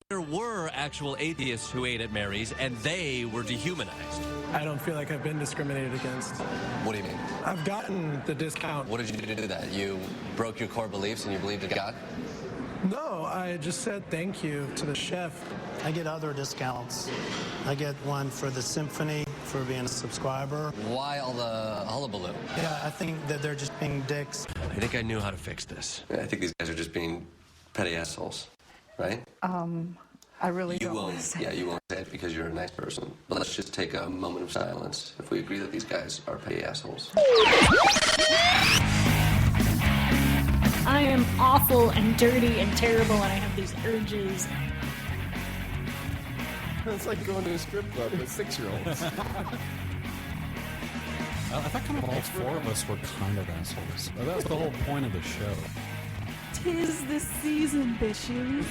There were actual atheists who ate at Mary's, and they were dehumanized. I don't feel like I've been discriminated against. What do you mean? I've gotten the discount. What did you do to do that? You broke your core beliefs and you believed in God? No, I just said thank you to the chef. I get other discounts. I get one for the symphony for being a subscriber. Why all the hullabaloo? Yeah, I think that they're just being dicks. I think I knew how to fix this. I think these guys are just being petty assholes, right? I really You don't want won't. to say. Yeah, you won't say it because you're a nice person. But let's just take a moment of silence if we agree that these guys are petty assholes. I am awful and dirty and terrible, and I have these urges. It's like going to a strip club with 6-year-olds. I thought kind of all four of us were kind of assholes. That was the whole point of the show. 'Tis the season, bitches.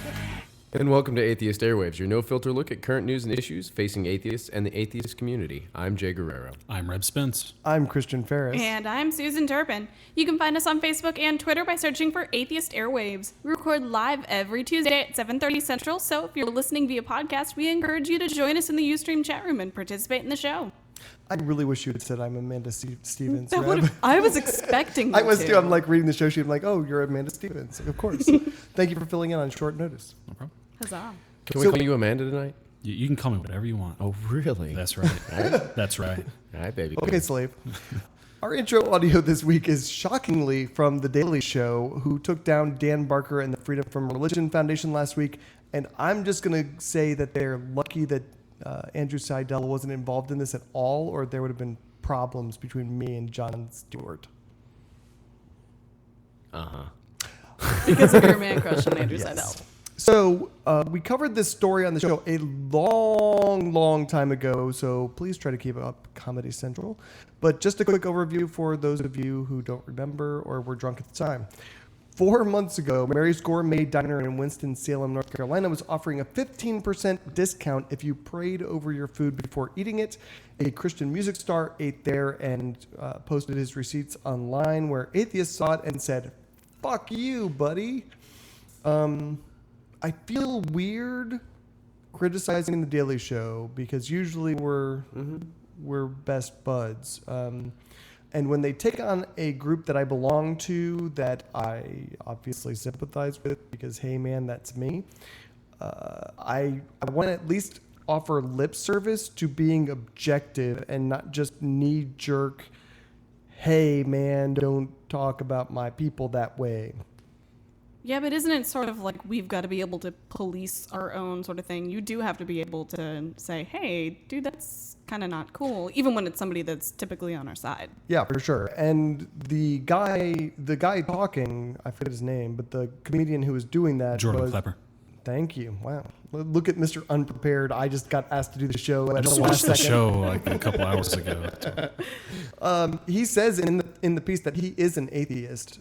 And welcome to Atheist Airwaves, your no-filter look at current news and issues facing atheists and the atheist community. I'm Jay Guerrero. I'm Reb Spence. I'm Christian Ferris. And I'm Susan Turpin. You can find us on Facebook and Twitter by searching for Atheist Airwaves. We record live every Tuesday at 7:30 Central, so if you're listening via podcast, we encourage you to join us in the Ustream chat room and participate in the show. I really wish you had said I'm Amanda Stevens. I was expecting I was too. I'm like reading the show sheet. I'm like, oh, you're Amanda Stevens. Of course. Thank you for filling in on short notice. No problem. Huzzah. Can we call you Amanda tonight? You can call me whatever you want. Oh, really? That's right. That's right. All right, baby. Okay, slave. Our intro audio this week is shockingly from The Daily Show, who took down Dan Barker and the Freedom from Religion Foundation last week. And I'm just going to say that they're lucky that Andrew Seidel wasn't involved in this at all, or there would have been problems between me and Jon Stewart. Because of your man crush on Andrew Seidel. So we covered this story on the show a long time ago, so please try to keep up Comedy Central. But just a quick overview for those of you who don't remember or were drunk at the time. 4 months ago, Mary's Gourmet Diner in Winston-Salem, North Carolina was offering a 15% discount if you prayed over your food before eating it. A Christian music star ate there and posted his receipts online, where atheists saw it and said, "Fuck you, buddy." I feel weird criticizing The Daily Show because usually we're best buds. And when they take on a group that I belong to, that I obviously sympathize with because, hey, man, that's me, I want to at least offer lip service to being objective and not just knee-jerk, hey, man, don't talk about my people that way. Yeah, but isn't it sort of like we've got to be able to police our own sort of thing? You do have to be able to say, hey, dude, that's kind of not cool, even when it's somebody that's typically on our side. Yeah, for sure. And the guy talking, I forget his name, but the comedian who was doing that Jordan Klepper. Thank you. Wow. Look at Mr. Unprepared. I just got asked to do the show. I just watched the show like a couple hours ago. He says in the piece that he is an atheist.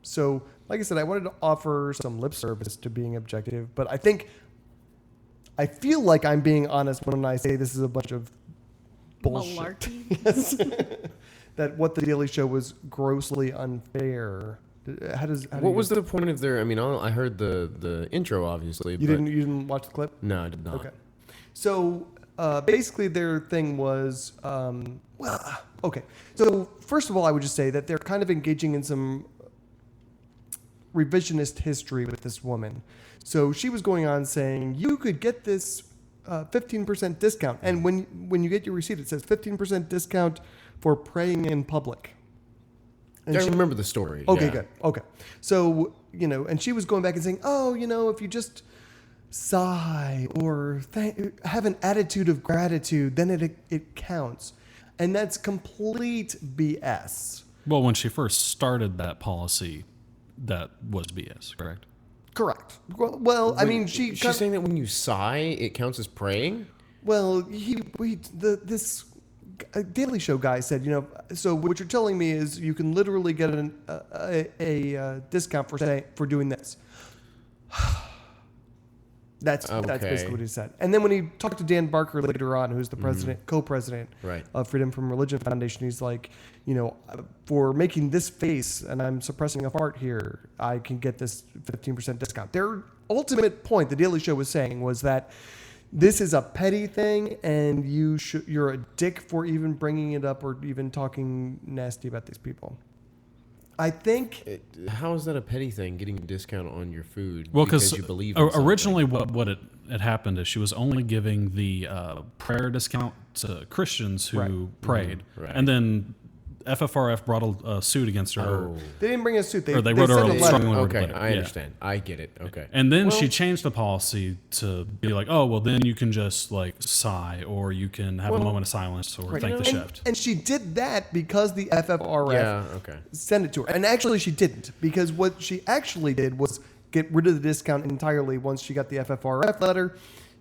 So, like I said, I wanted to offer some lip service to being objective, but I feel like I'm being honest when I say this is a bunch of bullshit. Malarkey. Yes. That what The Daily Show was grossly unfair. What was the point of their? I mean, I heard the intro, obviously. You didn't watch the clip? No, I did not. Okay. So basically, their thing was okay. So first of all, I would just say that they're kind of engaging in some revisionist history with this woman. So she was going on saying you could get this 15% discount, and when you get your receipt, it says 15% discount for praying in public. And I remember the story. Okay, yeah. good. Okay. So, and she was going back and saying, if you just sigh or have an attitude of gratitude, then it counts. And that's complete BS. Well, when she first started that policy, that was BS, correct? Correct. Well, I mean, she's saying that when you sigh, it counts as praying? Well, this Daily Show guy said, so what you're telling me is you can literally get a discount for doing this. That's basically what he said. And then when he talked to Dan Barker later on, who's the president, co-president of Freedom from Religion Foundation, he's like, for making this face, and I'm suppressing a fart here, I can get this 15% discount. Their ultimate point, the Daily Show was saying, was that this is a petty thing, and you're a dick for even bringing it up or even talking nasty about these people. I think. How is that a petty thing? Getting a discount on your food? Well, because you believe in originally what it happened is she was only giving the prayer discount to Christians who prayed, and then FFRF brought a suit against her. Oh. They didn't bring a suit. They wrote her a strongly worded Okay, letter. I understand. I get it. Okay. And then she changed the policy to be like, oh, well, then you can just like sigh, or you can have a moment of silence, or thank the chef. And she did that because the FFRF sent it to her. And actually she didn't, because what she actually did was get rid of the discount entirely once she got the FFRF letter.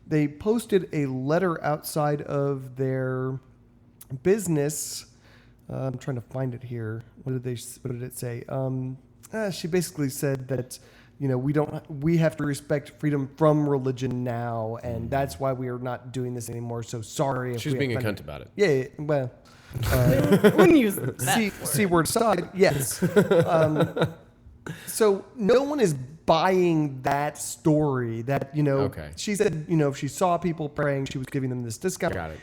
They posted a letter outside of their business. I'm trying to find it here. What did it say? She basically said that, we have to respect freedom from religion now, and that's why we are not doing this anymore. So sorry if She's being a offended. cunt about it. Yeah, well, Wouldn't use that. C word aside, yes. So no one is buying that story. That she said, if she saw people praying, she was giving them this discount. Got it.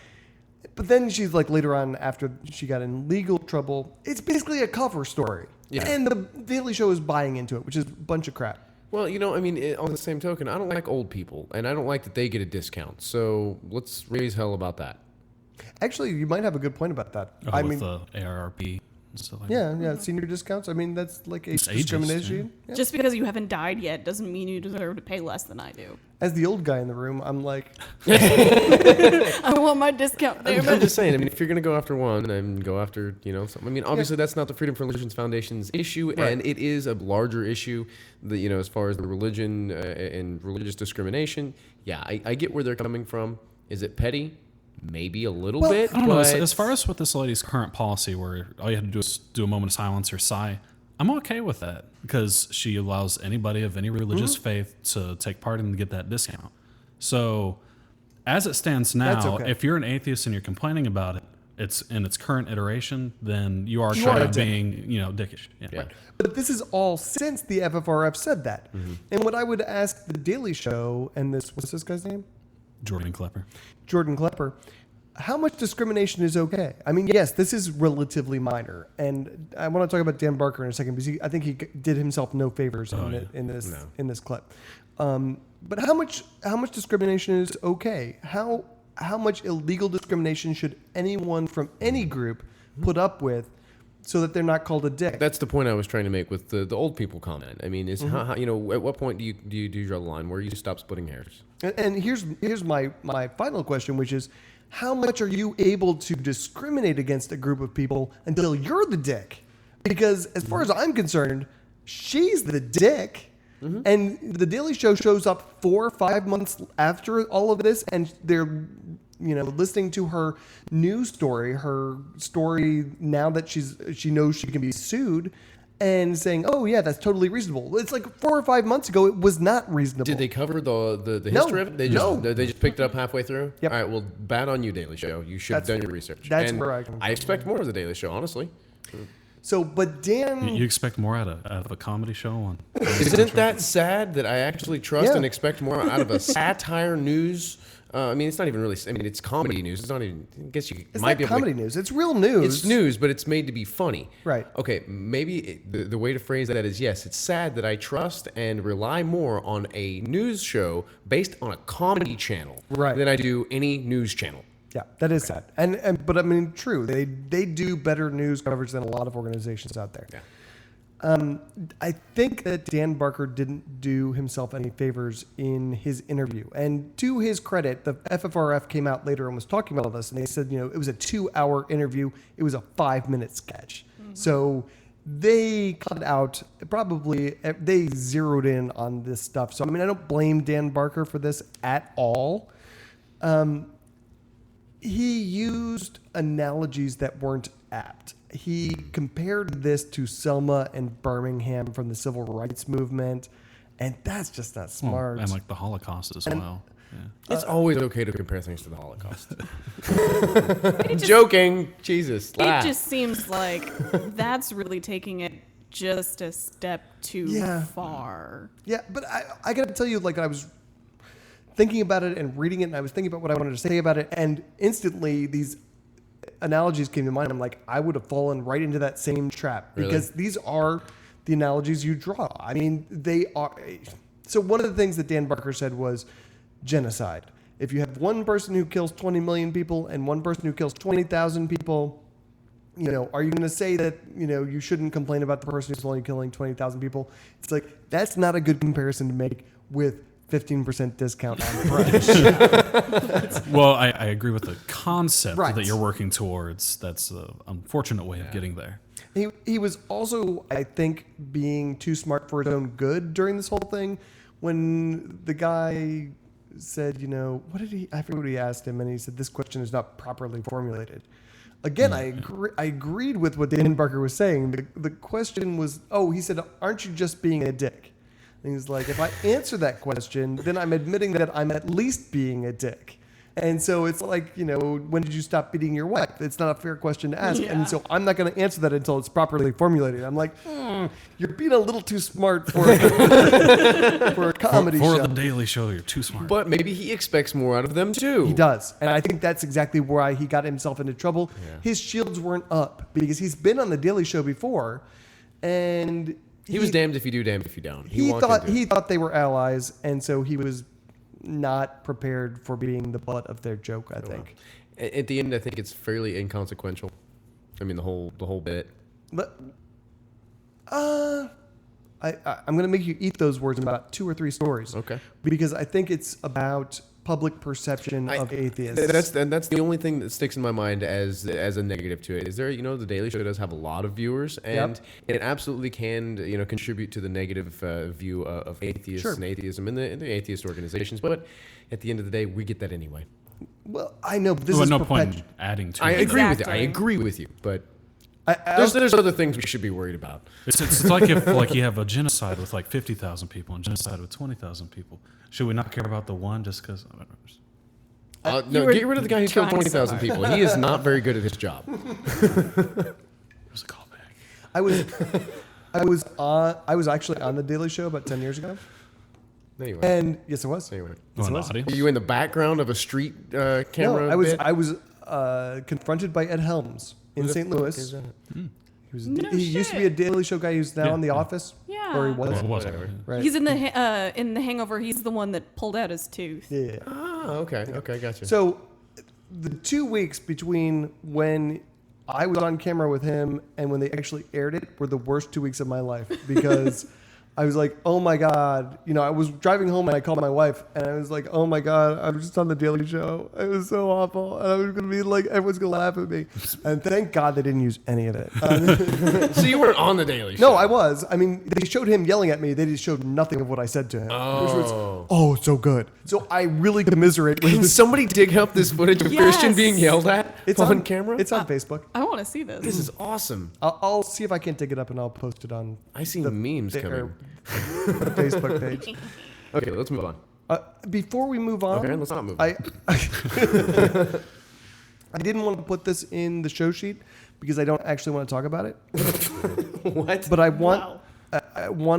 But then she's like, later on, after she got in legal trouble, it's basically a cover story. Yeah. And the Daily Show is buying into it, which is a bunch of crap. Well, on the same token, I don't like old people, and I don't like that they get a discount. So let's raise hell about that. Actually, you might have a good point about that. With the ARP and stuff like that. Yeah, senior discounts. I mean, that's like age ageist, discrimination. Yeah. Just because you haven't died yet doesn't mean you deserve to pay less than I do. As the old guy in the room, I'm like... I want my discount there. I'm just saying, if you're going to go after one, then go after, something. Obviously that's not the Freedom from Religions Foundation's issue, and it is a larger issue, as far as the religion and religious discrimination. Yeah, I get where they're coming from. Is it petty? Maybe a little bit. I don't know. As far as with this lady's current policy, where all you have to do is do a moment of silence or sigh, I'm okay with that, because she allows anybody of any religious faith to take part and get that discount. So, as it stands now, if you're an atheist and you're complaining about it, it's in its current iteration, then you are kind of being, dickish. Yeah. Right. But this is all since the FFRF said that. Mm-hmm. And what I would ask the Daily Show and what's this guy's name? Jordan Klepper. How much discrimination is okay? I mean, yes, this is relatively minor, and I want to talk about Dan Barker in a second because I think he did himself no favors in this clip. But how much discrimination is okay? How much illegal discrimination should anyone from any group put up with, so that they're not called a dick? That's the point I was trying to make with the old people comment. I mean, how, at what point do you draw the line where you stop splitting hairs? And here's my final question, which is, how much are you able to discriminate against a group of people until you're the dick? Because as far as I'm concerned, she's the dick. Mm-hmm. And the Daily Show shows up 4 or 5 months after all of this, and they're listening to her news story, now that she knows she can be sued, and saying, "Oh yeah, that's totally reasonable." It's like 4 or 5 months ago, it was not reasonable. Did they cover the history of it? They just picked it up halfway through. Yep. All right. Well, bad on you, Daily Show. You should have done your research. That's where I expect more of the Daily Show, honestly. So, but Dan, you expect more out of a comedy show on? Isn't that sad that I actually trust and expect more out of a satire news? I mean, it's not even really. I mean, it's comedy news. It's not even. I guess you it's might not be comedy news. It's real news. It's news, but it's made to be funny. Right. Okay. Maybe the way to phrase that is, yes, it's sad that I trust and rely more on a news show based on a comedy channel than I do any news channel. Yeah, that is sad. But I mean, true. They do better news coverage than a lot of organizations out there. Yeah. I think that Dan Barker didn't do himself any favors in his interview. And to his credit, the FFRF came out later and was talking about all this, and they said, it was a 2-hour interview. It was a 5-minute sketch. Mm-hmm. So they cut out, they zeroed in on this stuff. So, I mean, I don't blame Dan Barker for this at all. He used analogies that weren't apt. He compared this to Selma and Birmingham from the civil rights movement. And that's just not smart. And like the Holocaust as well. Yeah. It's always okay to compare things to the Holocaust. Joking. Jesus. It just seems like that's really taking it just a step too far. Yeah, but I got to tell you, like, I was thinking about it and reading it, and I was thinking about what I wanted to say about it, and instantly these analogies came to mind. I'm like, I would have fallen right into that same trap because these are the analogies you draw. I mean, they are. So one of the things that Dan Barker said was genocide. If you have one person who kills 20 million people and one person who kills 20,000 people, you know, are you going to say that, you know, you shouldn't complain about the person who's only killing 20,000 people? It's like, that's not a good comparison to make with 15% discount on brunch. Well, I agree with the concept that you're working towards. That's an unfortunate way of getting there. He was also, I think, being too smart for his own good during this whole thing. When the guy said, you know, I forget what he asked him, and he said, this question is not properly formulated. Again, I agreed with what Dan Barker was saying. The question was, he said, aren't you just being a dick? And he's like, if I answer that question, then I'm admitting that I'm at least being a dick. And so it's like, you know, when did you stop beating your wife? It's not a fair question to ask. Yeah. And so I'm not going to answer that until it's properly formulated. I'm like, you're being a little too smart for a comedy show. For the Daily Show, you're too smart. But maybe he expects more out of them too. He does. And I think that's exactly why he got himself into trouble. Yeah. His shields weren't up because he's been on the Daily Show before. And he was damned if you do, damned if you don't. He thought they were allies. And so he was not prepared for being the butt of their joke, I think. At the end, I think it's fairly inconsequential. I mean, the whole bit. But I'm going to make you eat those words in about 2 or 3 stories. Okay. Because I think it's about public perception of atheists. That's the only thing that sticks in my mind as a negative to it. Is there, you know, the Daily Show does have a lot of viewers, and it absolutely can, you know, contribute to the negative view of atheists and atheism in the atheist organizations. But at the end of the day, we get that anyway. Well, I know, but this is no point in adding to it. I agree with you, but there's other things we should be worried about. It's like if you have a genocide with like 50,000 people and genocide with 20,000 people. Should we not care about the one just because? No, get rid of the guy who's killed 20,000 people. He is not very good at his job. It was a callback. I was actually on the Daily Show about 10 years ago. No, you weren't. And yes, it was. No, you weren't. Yes, it was. Were you in the background of a street camera? No, I was confronted by Ed Helms in St. Louis. He used to be a Daily Show guy who's now in The Office. Yeah. Or he was. Whatever. Right. He's in the Hangover. He's the one that pulled out his tooth. Yeah. Oh, okay. Okay, gotcha. So the 2 weeks between when I was on camera with him and when they actually aired it were the worst 2 weeks of my life because I was like, oh my God. You know, I was driving home and I called my wife and I was like, oh my God, I was just on the Daily Show. It was so awful. And I was going to be like, everyone's going to laugh at me. And thank God they didn't use any of it. So you weren't on the Daily Show? No, I was. I mean, they showed him yelling at me. They just showed nothing of what I said to him. Oh. Which was, so good. So I really commiserate with Can somebody dig up this footage of Christian being yelled at on camera? It's on Facebook. I want to see this. This is awesome. I'll see if I can't dig it up and I'll post it on. I see memes coming. The Facebook page. Okay, let's move on. Before we move on, okay, let's not move. I didn't want to put this in the show sheet because I don't actually want to talk about it. What? But I want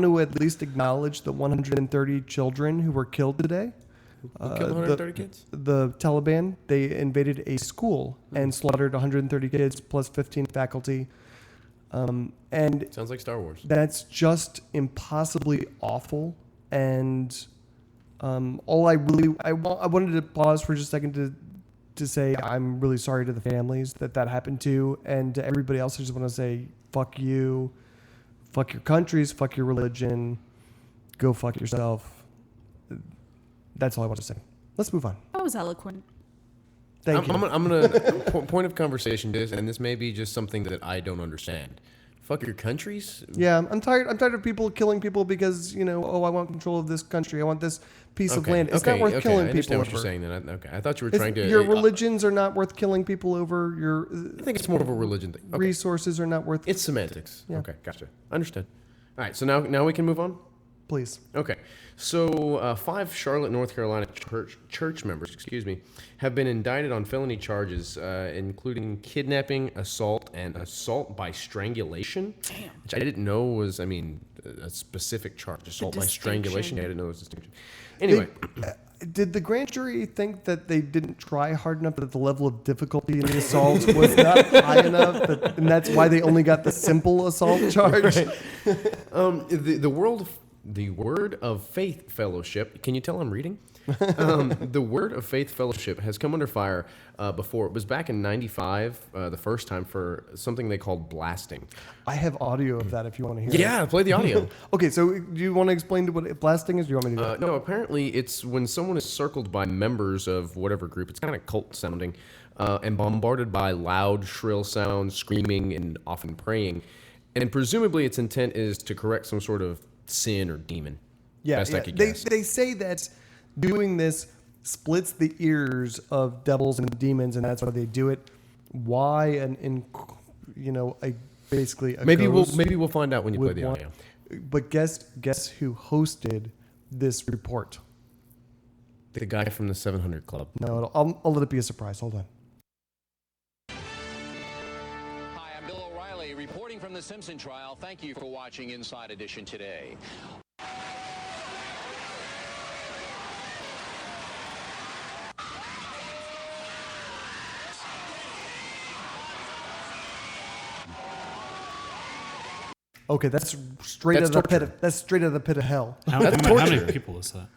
to at least acknowledge the 130 children who were killed today. Who killed 130 kids? The Taliban, they invaded a school and slaughtered 130 kids plus 15 faculty. And sounds like Star Wars. That's just impossibly awful. And all I wanted to pause for just a second to say I'm really sorry to the families that happened to, and to everybody else. I just want to say fuck you, fuck your countries, fuck your religion, go fuck yourself. That's all I want to say. Let's move on. That was eloquent. Thank you. I'm gonna point of conversation is, and this may be just something that I don't understand. Fuck your countries? Yeah, I'm tired of people killing people because, you know, I want control of this country. I want this piece of land. It's not worth killing people over. I understand what you're saying then. Okay, I thought you were trying to... Your religions are not worth killing people over. I think it's more of a religion thing. Resources are not worth... It's semantics. Yeah. Okay, gotcha. Understood. All right, so now we can move on? Please. Okay, so 5 Charlotte, North Carolina church members, have been indicted on felony charges, including kidnapping, assault, and assault by strangulation. Damn. Which I didn't know was, a specific charge. Assault by strangulation. Yeah, I didn't know it was a distinction. Anyway. Did the grand jury think that they didn't try hard enough, that the level of difficulty in the assault was not high enough, and that's why they only got the simple assault charge? Right. The Word of Faith Fellowship. Can you tell I'm reading? The Word of Faith Fellowship has come under fire before. It was back in '95, the first time, for something they called blasting. I have audio of that if you want to hear it. Yeah, play the audio. Okay, so do you want to explain what blasting is? Or do you want me to do that? No, apparently it's when someone is circled by members of whatever group. It's kind of cult sounding, and bombarded by loud, shrill sounds, screaming, and often praying. And presumably its intent is to correct some sort of sin or demon. Yeah, Best I could guess. They say that doing this splits the ears of devils and demons, and that's why they do it. Why? Basically maybe we'll find out when you play the audio. But guess who hosted this report? The guy from the 700 Club. No, I'll let it be a surprise. Hold on. Hi, I'm Bill O'Reilly reporting from the Simpson trial. Thank you for watching Inside Edition today. Okay, that's straight out of the pit. That's straight out of the pit of hell. How many people is that?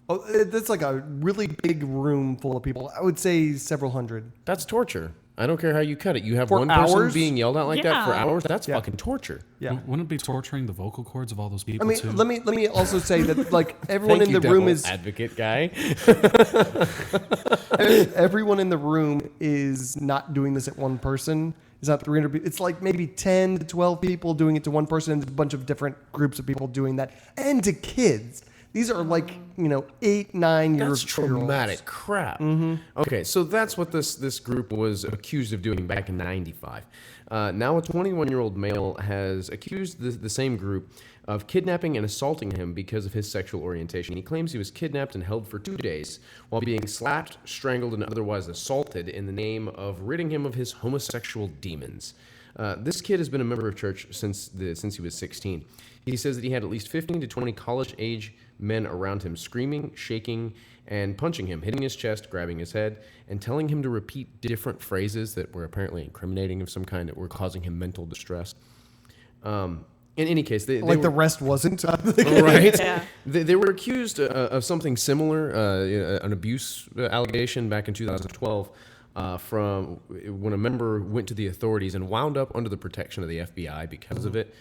Oh, that's like a really big room full of people. I would say several hundred. That's torture. I don't care how you cut it. You have For one person hours? being yelled at like that for Yeah. hours. That's fucking torture. Yeah. Wouldn't it be torturing the vocal cords of all those people I mean, too? let me also say that like everyone Thank in you, the room devil's is advocate guy. everyone in the room is not doing this at one person. It's not 300 people. It's like maybe 10 to 12 people doing it to one person, and a bunch of different groups of people doing that, and to kids. These are like 8, 9 years old. That's traumatic crap. Mm-hmm. Okay, so that's what this group was accused of doing back in '95. Now a 21-year-old male has accused the same group of kidnapping and assaulting him because of his sexual orientation. He claims he was kidnapped and held for 2 days while being slapped, strangled, and otherwise assaulted in the name of ridding him of his homosexual demons. This kid has been a member of church since he was 16. He says that he had at least 15 to 20 college-age men around him screaming, shaking, and punching him, hitting his chest, grabbing his head, and telling him to repeat different phrases that were apparently incriminating of some kind, that were causing him mental distress. In any case, they the rest wasn't. Right? Yeah. They were accused of something similar, an abuse allegation back in 2012, from when a member went to the authorities and wound up under the protection of the FBI because of it.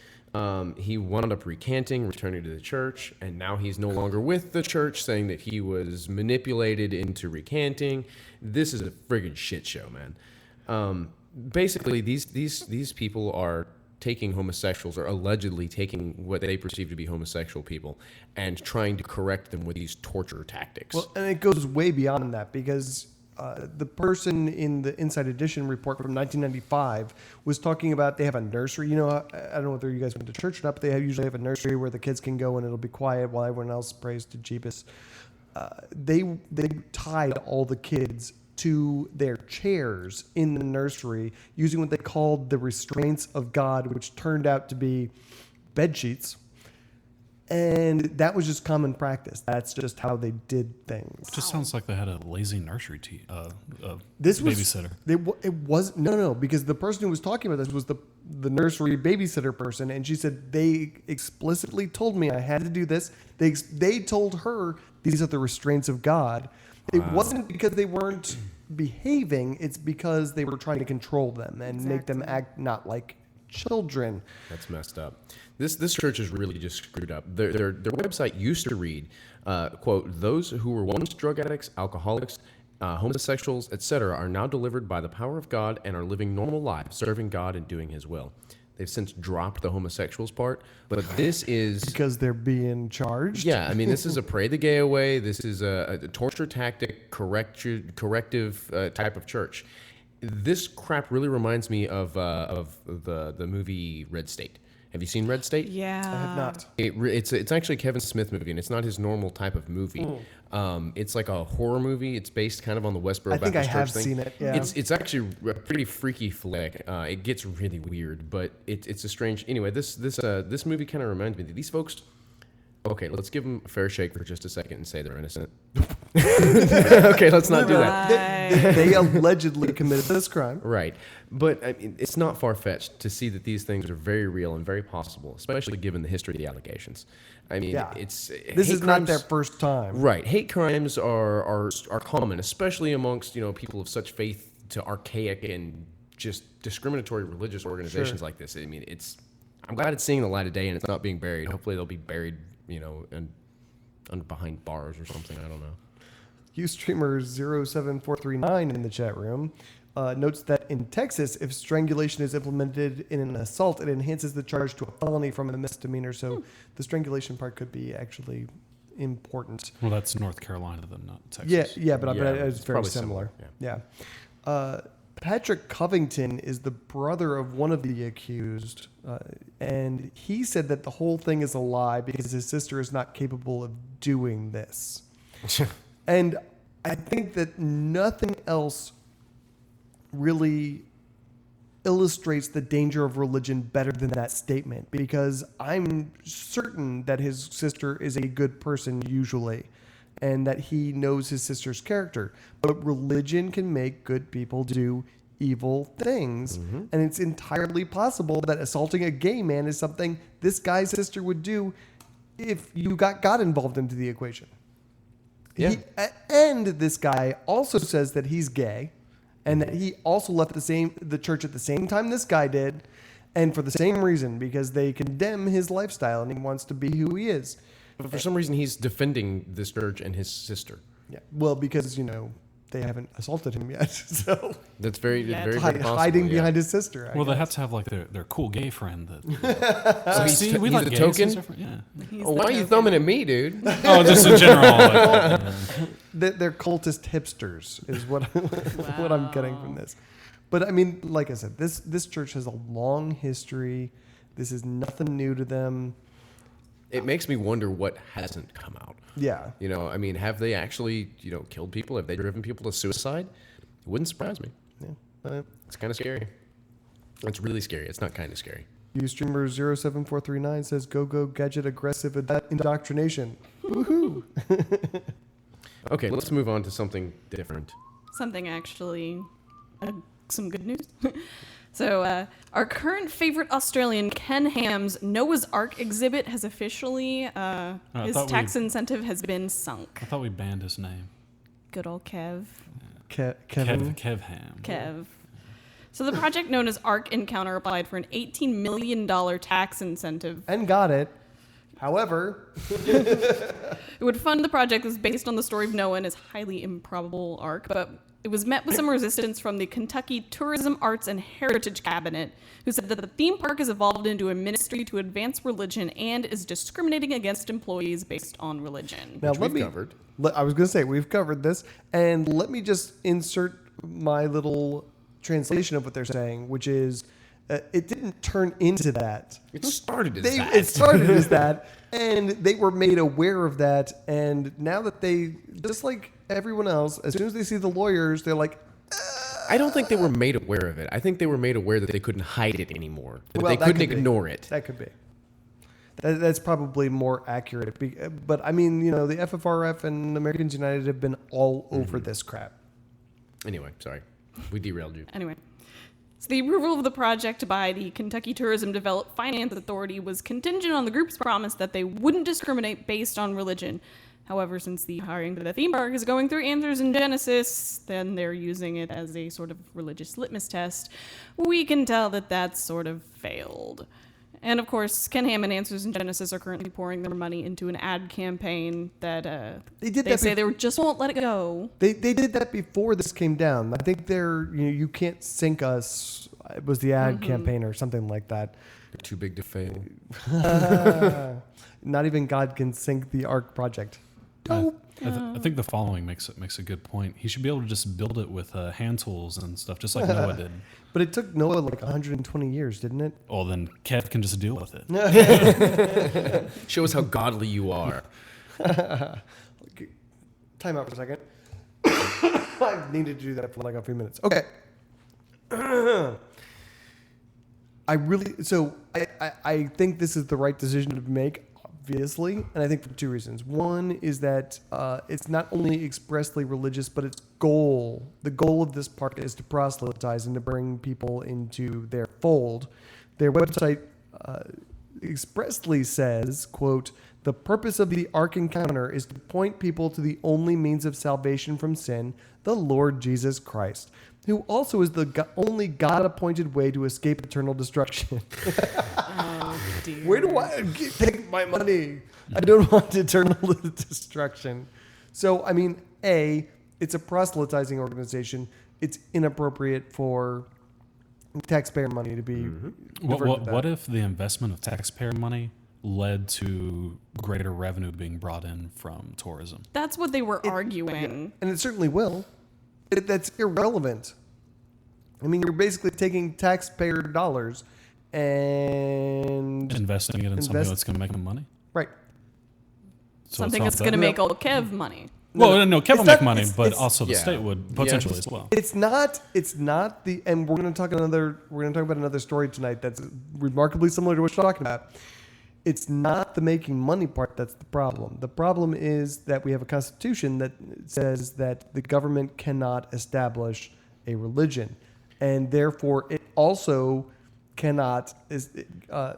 He wound up recanting, returning to the church, and now he's no longer with the church, saying that he was manipulated into recanting. This is a friggin' shit show, man. Basically, these people are taking homosexuals, or allegedly taking what they perceive to be homosexual people, and trying to correct them with these torture tactics. Well, and it goes way beyond that, because the person in the Inside Edition report from 1995 was talking about they have a nursery. I don't know whether you guys went to church or not, but they usually have a nursery where the kids can go and it'll be quiet while everyone else prays to Jeebus. They tied all the kids to their chairs in the nursery using what they called the restraints of God, which turned out to be bed sheets. And that was just common practice. That's just how they did things. It just sounds like they had a lazy nursery This was babysitter. It was no, because the person who was talking about this was the nursery babysitter person, and she said they explicitly told me I had to do this. They told her these are the restraints of God. It wasn't because they weren't behaving; it's because they were trying to control them and make them act not like children. That's messed up. This church is really just screwed up. Their website used to read, quote, "Those who were once drug addicts, alcoholics, homosexuals, etc., are now delivered by the power of God and are living normal lives, serving God and doing His will." They've since dropped the homosexuals part, but this is because they're being charged. Yeah, I mean, this is a pray the gay away. This is a torture tactic, corrective type of church. This crap really reminds me of the movie Red State. Have you seen Red State? Yeah. I have not. It's actually a Kevin Smith movie, and it's not his normal type of movie. It's like a horror movie. It's based kind of on the Westboro I think Baptist I Church have thing. seen it, yeah. It's actually a pretty freaky flick. It gets really weird, but it's a strange. Anyway, this movie kind of reminds me that these folks. Okay, let's give them a fair shake for just a second and say they're innocent. Okay, let's not do that. They allegedly committed this crime. Right. But I mean, it's not far-fetched to see that these things are very real and very possible, especially given the history of the allegations. I mean, Yeah. this This is not their first time. Right. Hate crimes are common, especially amongst, people of such faith to archaic and just discriminatory religious organizations like this. I mean, I'm glad it's seeing the light of day and it's not being buried. Hopefully they'll be buried, and behind bars or something. I don't know. Ustreamer 07439 in the chat room notes that in Texas, if strangulation is implemented in an assault, it enhances the charge to a felony from a misdemeanor. So the strangulation part could be actually important. Well, that's North Carolina, then, not Texas. Yeah, but Yeah, it's it's very probably similar. similar, Yeah. Patrick Covington is the brother of one of the accused, and he said that the whole thing is a lie because his sister is not capable of doing this. And I think that nothing else really illustrates the danger of religion better than that statement, because I'm certain that his sister is a good person usually, and that he knows his sister's character. But religion can make good people do evil things. And it's entirely possible that assaulting a gay man is something this guy's sister would do if you got God involved into the equation. Yeah. And this guy also says that he's gay and that he also left the church at the same time this guy did, and for the same reason, because they condemn his lifestyle and he wants to be who he is. But for some reason, he's defending this church and his sister. Yeah. Well, because, they haven't assaulted him yet. So That's very possible. hiding yeah. behind his sister. Well, they have to have like their cool gay friend that. So he's we a like gays token? and stuff. Yeah. Oh, why are you thumbing at me, dude? Oh, just in general. Like, They're cultist hipsters is what what I'm getting from this. But I mean, like I said, this church has a long history. This is nothing new to them. It makes me wonder what hasn't come out. Yeah. I mean, have they actually, killed people? Have they driven people to suicide? It wouldn't surprise me. Yeah. It's kind of scary. It's really scary. It's not kind of scary. Ustreamer 07439 says, go gadget aggressive indoctrination. Woohoo. Okay, let's move on to something different. Something actually, some good news. So, our current favorite Australian, Ken Ham's Noah's Ark exhibit has officially, his tax incentive has been sunk. I thought we banned his name. Good old Kev. Kevin. Kev Ham. Kev. So the project known as Ark Encounter applied for an $18 million tax incentive. And got it. However, it would fund the project that was based on the story of Noah and his highly improbable ark, but it was met with some resistance from the Kentucky Tourism, Arts, and Heritage Cabinet, who said that the theme park has evolved into a ministry to advance religion and is discriminating against employees based on religion. now Which we've covered. I was going to say, we've covered this. And let me just insert my little translation of what they're saying, which is, it didn't turn into that. It started as that. It started as that, and they were made aware of that. And now that they, just like everyone else, as soon as they see the lawyers, they're like, I don't think they were made aware of it. I think they were made aware that they couldn't hide it anymore. That well, they that couldn't could be. ignore it. That could be. That's probably more accurate. But I mean, the FFRF and Americans United have been all over this crap. Anyway, sorry. We derailed you. Anyway. So the approval of the project by the Kentucky Tourism Development Finance Authority was contingent on the group's promise that they wouldn't discriminate based on religion. However, since the hiring for the theme park is going through Answers in Genesis, then they're using it as a sort of religious litmus test. We can tell that that's sort of failed. And of course, Ken Ham and Answers in Genesis are currently pouring their money into an ad campaign that they say they just won't let it go. They did that before this came down. I think you can't sink us. It was the ad campaign or something like that. They're too big to fail. Not even God can sink the Ark project. Nope. I think the following makes a good point. He should be able to just build it with hand tools and stuff, just like Noah did. But it took Noah like 120 years, didn't it? Well, then Kev can just deal with it. Show us how godly you are. Time out for a second. I needed to do that for like a few minutes. Okay. I think this is the right decision to make, obviously, and I think for two reasons. One is that it's not only expressly religious, but the goal of this park is to proselytize and to bring people into their fold. Their website expressly says, quote, "The purpose of the Ark Encounter is to point people to the only means of salvation from sin, the Lord Jesus Christ, who also is the only God-appointed way to escape eternal destruction." Oh, dear. Where do I take my money? I don't want eternal destruction. So, I mean, it's a proselytizing organization. It's inappropriate for taxpayer money to be. What if the investment of taxpayer money led to greater revenue being brought in from tourism? That's what they were arguing. And it certainly will. That's irrelevant. I mean, you're basically taking taxpayer dollars and investing it in something that's going to make them money? Right. So Something that's going to make old Kev money. Well, no, Kev will make money, but it's- also the state would potentially as well. It's not the, and we're going to talk about another story tonight that's remarkably similar to what you're talking about. It's not the making money part that's the problem. The problem is that we have a constitution that says that the government cannot establish a religion, and therefore it also cannot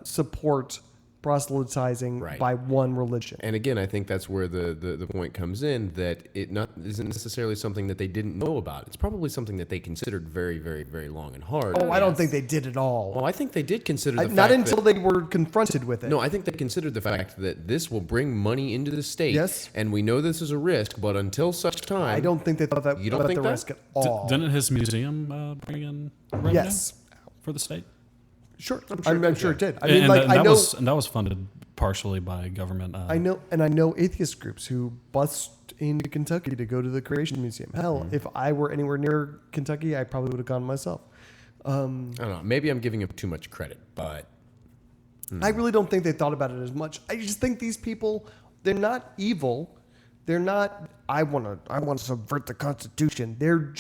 support proselytizing by one religion. And again, I think that's where the point comes in, that it isn't necessarily something that they didn't know about. It's probably something that they considered very, very, very long and hard. Oh, I don't think they did at all. Well, I think they did consider the fact not until they were confronted with it. No, I think they considered the fact that this will bring money into the state. Yes. And we know this is a risk, but until such time... I don't think they thought that You don't about think the that? risk at all. Didn't his museum bring in revenue Yes. for the state? Sure, I'm sure it did. I And mean, like, I know that was funded partially by government. I know atheist groups who bust into Kentucky to go to the Creation Museum. Hell, if I were anywhere near Kentucky, I probably would have gone myself. I don't know. Maybe I'm giving him too much credit, but... I really don't think they thought about it as much. I just think these people, they're not evil. They're not, I want to subvert the Constitution. They're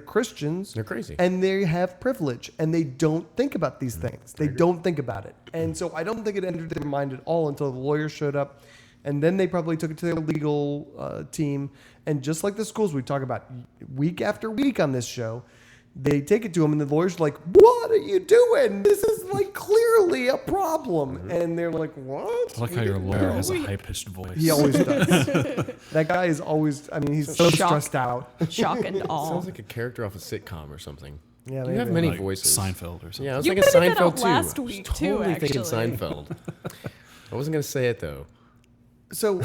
Christians. They're crazy. And they have privilege. And they don't think about these things. They don't think about it. And so I don't think it entered their mind at all until the lawyers showed up. And then they probably took it to their legal team. And just like the schools we talk about week after week on this show, they take it to them and the lawyers are like, "What are you doing? This is like clearly a problem." And they're like, "What?" I like how your lawyer has a high-pitched voice. He always does. That guy is always, I mean, he's so stressed out. Shock and awe. Sounds like a character off a sitcom or something. Yeah, You have many Like voices. Seinfeld or something. Yeah, I was You thinking pointed that Seinfeld out too. last I was week, too, totally thinking actually. Seinfeld. I wasn't going to say it though. So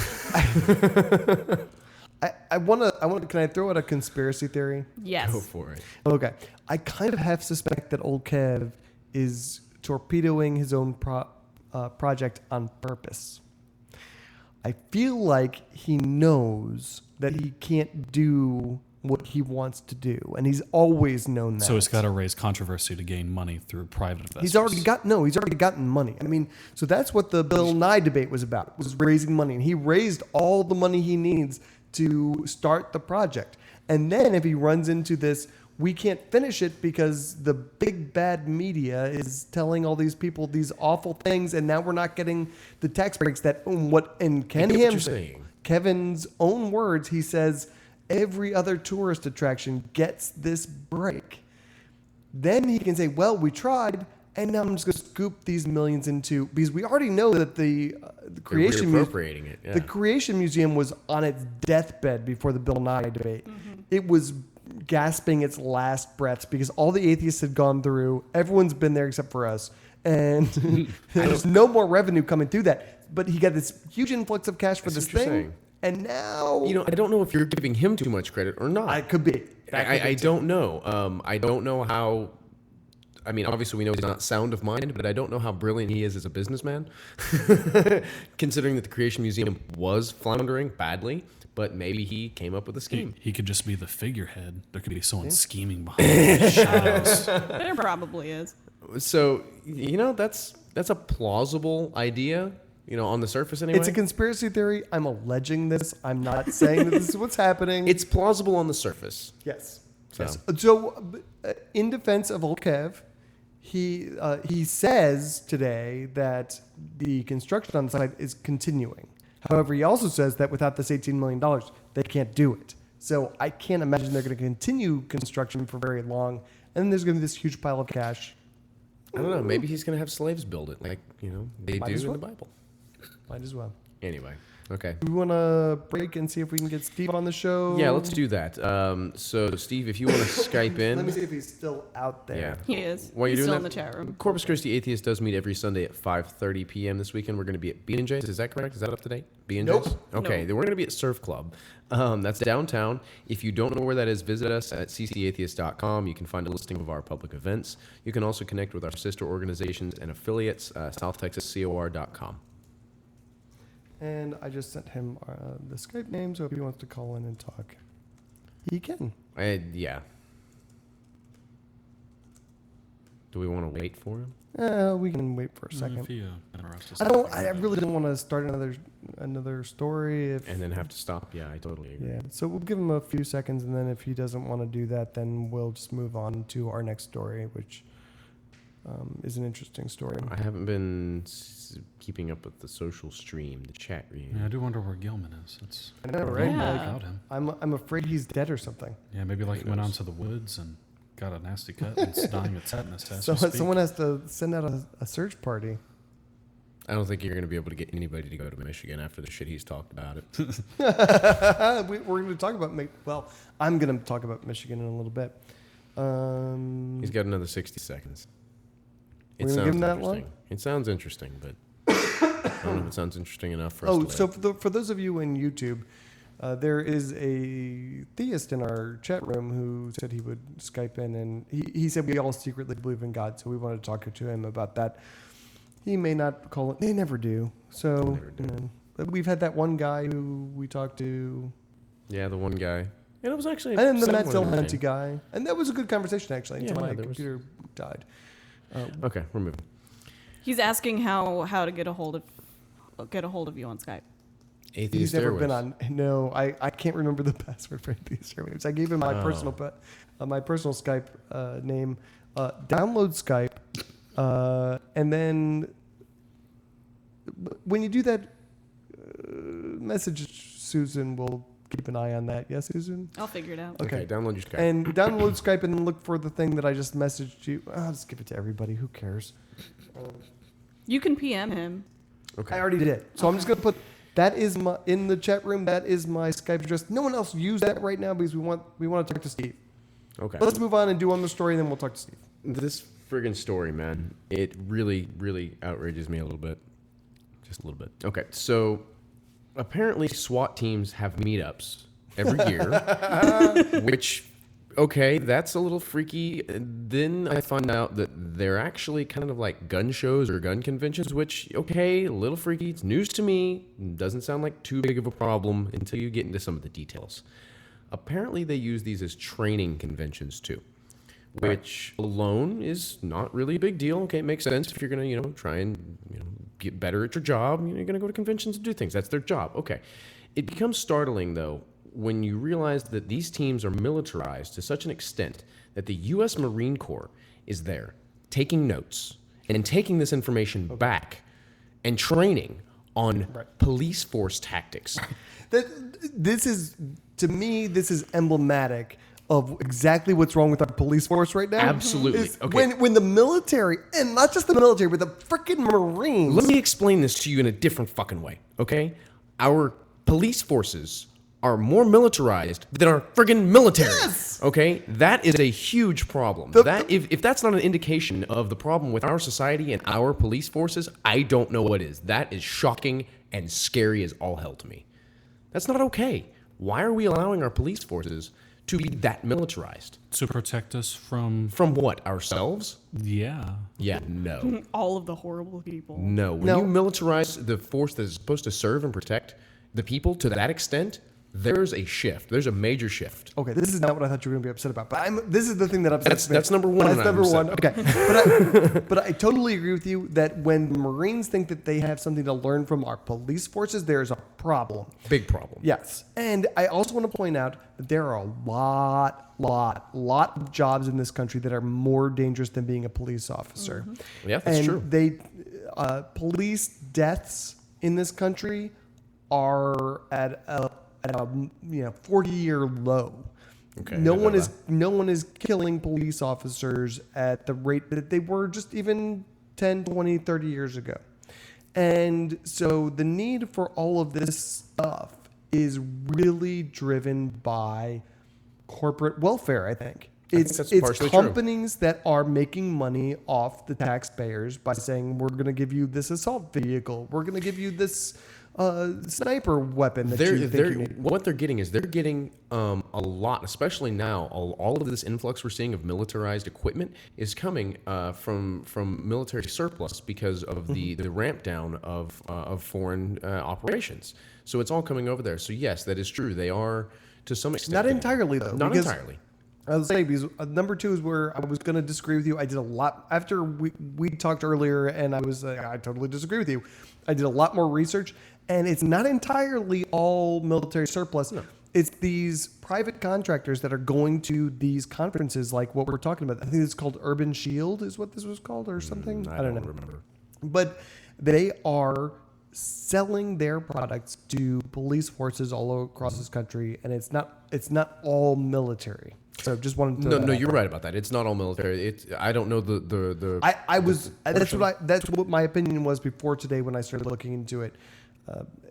I want to, can I throw out a conspiracy theory? Yes. Go for it. Okay. I kind of half suspect that old Kev is torpedoing his own project on purpose. I feel like he knows that he can't do what he wants to do, and he's always known that. So he's got to raise controversy to gain money through private investors. He's already gotten money. I mean, so that's what the Bill Nye debate was about, was raising money. And he raised all the money he needs to start the project. And then if he runs into this, we can't finish it because the big bad media is telling all these people these awful things, and now we're not getting the tax breaks that Kevin's own words, he says every other tourist attraction gets this break. Then he can say, well, we tried, and now I'm just going to scoop these millions into, because we already know that the Creation reappropriating it. Yeah. The Creation Museum was on its deathbed before the Bill Nye debate. Mm-hmm. It was gasping its last breaths because all the atheists had gone through. Everyone's been there except for us. And there's no more revenue coming through that. But he got this huge influx of cash for this thing. And now... I don't know if you're giving him too much credit or not. It could be. I don't know. I don't know how... I mean, obviously we know he's not sound of mind, but I don't know how brilliant he is as a businessman, considering that the Creation Museum was floundering badly, but maybe he came up with a scheme. He could just be the figurehead. There could be someone scheming behind the shadows. There probably is. So, that's a plausible idea, on the surface anyway. It's a conspiracy theory. I'm alleging this. I'm not saying that this is what's happening. It's plausible on the surface. Yes. So, Yes. So, in defense of old Kev, he says today that the construction on the site is continuing. However, he also says that without this $18 million, they can't do it. So I can't imagine they're going to continue construction for very long. And then there's going to be this huge pile of cash. I don't know. Maybe he's going to have slaves build it, like, they Might do as in well. the Bible. Might as well. Anyway, okay. We want to break and see if we can get Steve on the show. Yeah, let's do that. So, Steve, if you want to Skype in. Let me see if he's still out there. Yeah. He is. While you're He's doing still that, in the chat room. Corpus Christi Atheist does meet every Sunday at 5:30 p.m. This weekend. We're going to be at B&J's. Is that correct? Is that up to date? B&J's? Nope. Okay, then we're going to be at Surf Club. That's downtown. If you don't know where that is, visit us at ccatheist.com. You can find a listing of our public events. You can also connect with our sister organizations and affiliates, southtexascor.com. And I just sent him the Skype name, so if he wants to call in and talk, he can. Yeah. Do we want to wait for him? We can wait for a second. If he interrupts us. I really don't want to start another story. And then have to stop? Yeah, I totally agree. Yeah, so we'll give him a few seconds, and then if he doesn't want to do that, then we'll just move on to our next story, which is an interesting story. I haven't been keeping up with the social stream, the chat room. Yeah, I do wonder where Gilman is. It's I know, right? Yeah. Like, without him. I'm afraid he's dead or something. Yeah, maybe like he went out to the woods and got a nasty cut and is dying of tetanus. As So we speak. someone has to send out a search party. I don't think you're going to be able to get anybody to go to Michigan after the shit he's talked about it. We're going to talk about. I'm going to talk about Michigan in a little bit. He's got another 60 seconds. We're gonna give him that interesting. one? It sounds interesting, but I don't know if it sounds interesting enough for us to So live. for those of you in YouTube, there is a theist in our chat room who said he would Skype in, and he said we all secretly believe in God, so we wanted to talk to him about that. He may not call it. They never do. So we've had that one guy who we talked to. Yeah, the one guy. And it was actually... And the Matt somewhat Dillahunty entertaining. guy. And that was a good conversation, actually, until Yeah, my there was- computer died. Okay, we're moving. He's asking how to get a hold of you on Skype. Atheist He's never Airwaves. been on. No, I can't remember the password for Atheist Airwaves. I gave him my personal Skype name. Download Skype, and then when you do that, message Susan. We'll keep an eye on that. Yes, Susan. I'll figure it out. Okay, download your Skype. And download Skype and then look for the thing that I just messaged you. I'll just give it to everybody. Who cares? You can PM him. Okay. I already did. So I'm just gonna put that is my in the chat room. That is my Skype address. No one else use that right now because we want to talk to Steve. Okay. Let's move on and do one more story, and then we'll talk to Steve. This friggin' story, man, it really, really outrages me a little bit. Just a little bit. Okay, so apparently SWAT teams have meetups every year, which, okay, that's a little freaky. Then I find out that they're actually kind of like gun shows or gun conventions, which, okay, a little freaky. It's news to me. Doesn't sound like too big of a problem until you get into some of the details. Apparently they use these as training conventions too, which alone is not really a big deal. Okay, it makes sense if you're going to, try and, get better at your job. You're going to go to conventions and do things. That's their job. Okay. It becomes startling, though, when you realize that these teams are militarized to such an extent that the U.S. Marine Corps is there taking notes and taking this information back and training on police force tactics. This is, to me, this is emblematic of exactly what's wrong with our police force right now. Absolutely. Is Okay. When the military, and not just the military, but the freaking Marines. Let me explain this to you in a different fucking way, okay? Our police forces are more militarized than our friggin' military. Yes! Okay? That is a huge problem. If that's not an indication of the problem with our society and our police forces, I don't know what is. That is shocking and scary as all hell to me. That's not okay. Why are we allowing our police forces to be that militarized? To protect us from What? Ourselves? Yeah. Yeah, no. All of the horrible people. No. When you militarize the force that is supposed to serve and protect the people to that extent, there's a shift. There's a major shift. Okay, this is not what I thought you were going to be upset about. But this is the thing that upsets me. That's number one. That's number one. Okay, but I totally agree with you that when Marines think that they have something to learn from our police forces, there's a problem. Big problem. Yes, and I also want to point out that there are a lot of jobs in this country that are more dangerous than being a police officer. Mm-hmm. Yeah, that's true. Police deaths in this country are at a 40-year low. Okay, no one is killing police officers at the rate that they were just even 10, 20, 30 years ago. And so the need for all of this stuff is really driven by corporate welfare, I think. It's companies that are making money off the taxpayers by saying, we're going to give you this assault vehicle. We're going to give you this sniper weapon that you think you need. What they're getting is they're getting a lot, especially now. All of this influx we're seeing of militarized equipment is coming from military surplus because of the ramp down of foreign operations. So it's all coming over there. So yes, that is true. They are to some extent. Not entirely though. Not entirely. I was saying because number two is where I was going to disagree with you. I did a lot after we talked earlier, and I was I totally disagree with you. I did a lot more research, and it's not entirely all military surplus. No. It's these private contractors that are going to these conferences, like what we're talking about. I think it's called Urban Shield, is what this was called, or something. I don't know. Remember. But they are selling their products to police forces all across this country, and it's not all military. So just wanted to. No, you're right about that. It's not all military. I don't know the. That's what my opinion was before today when I started looking into it.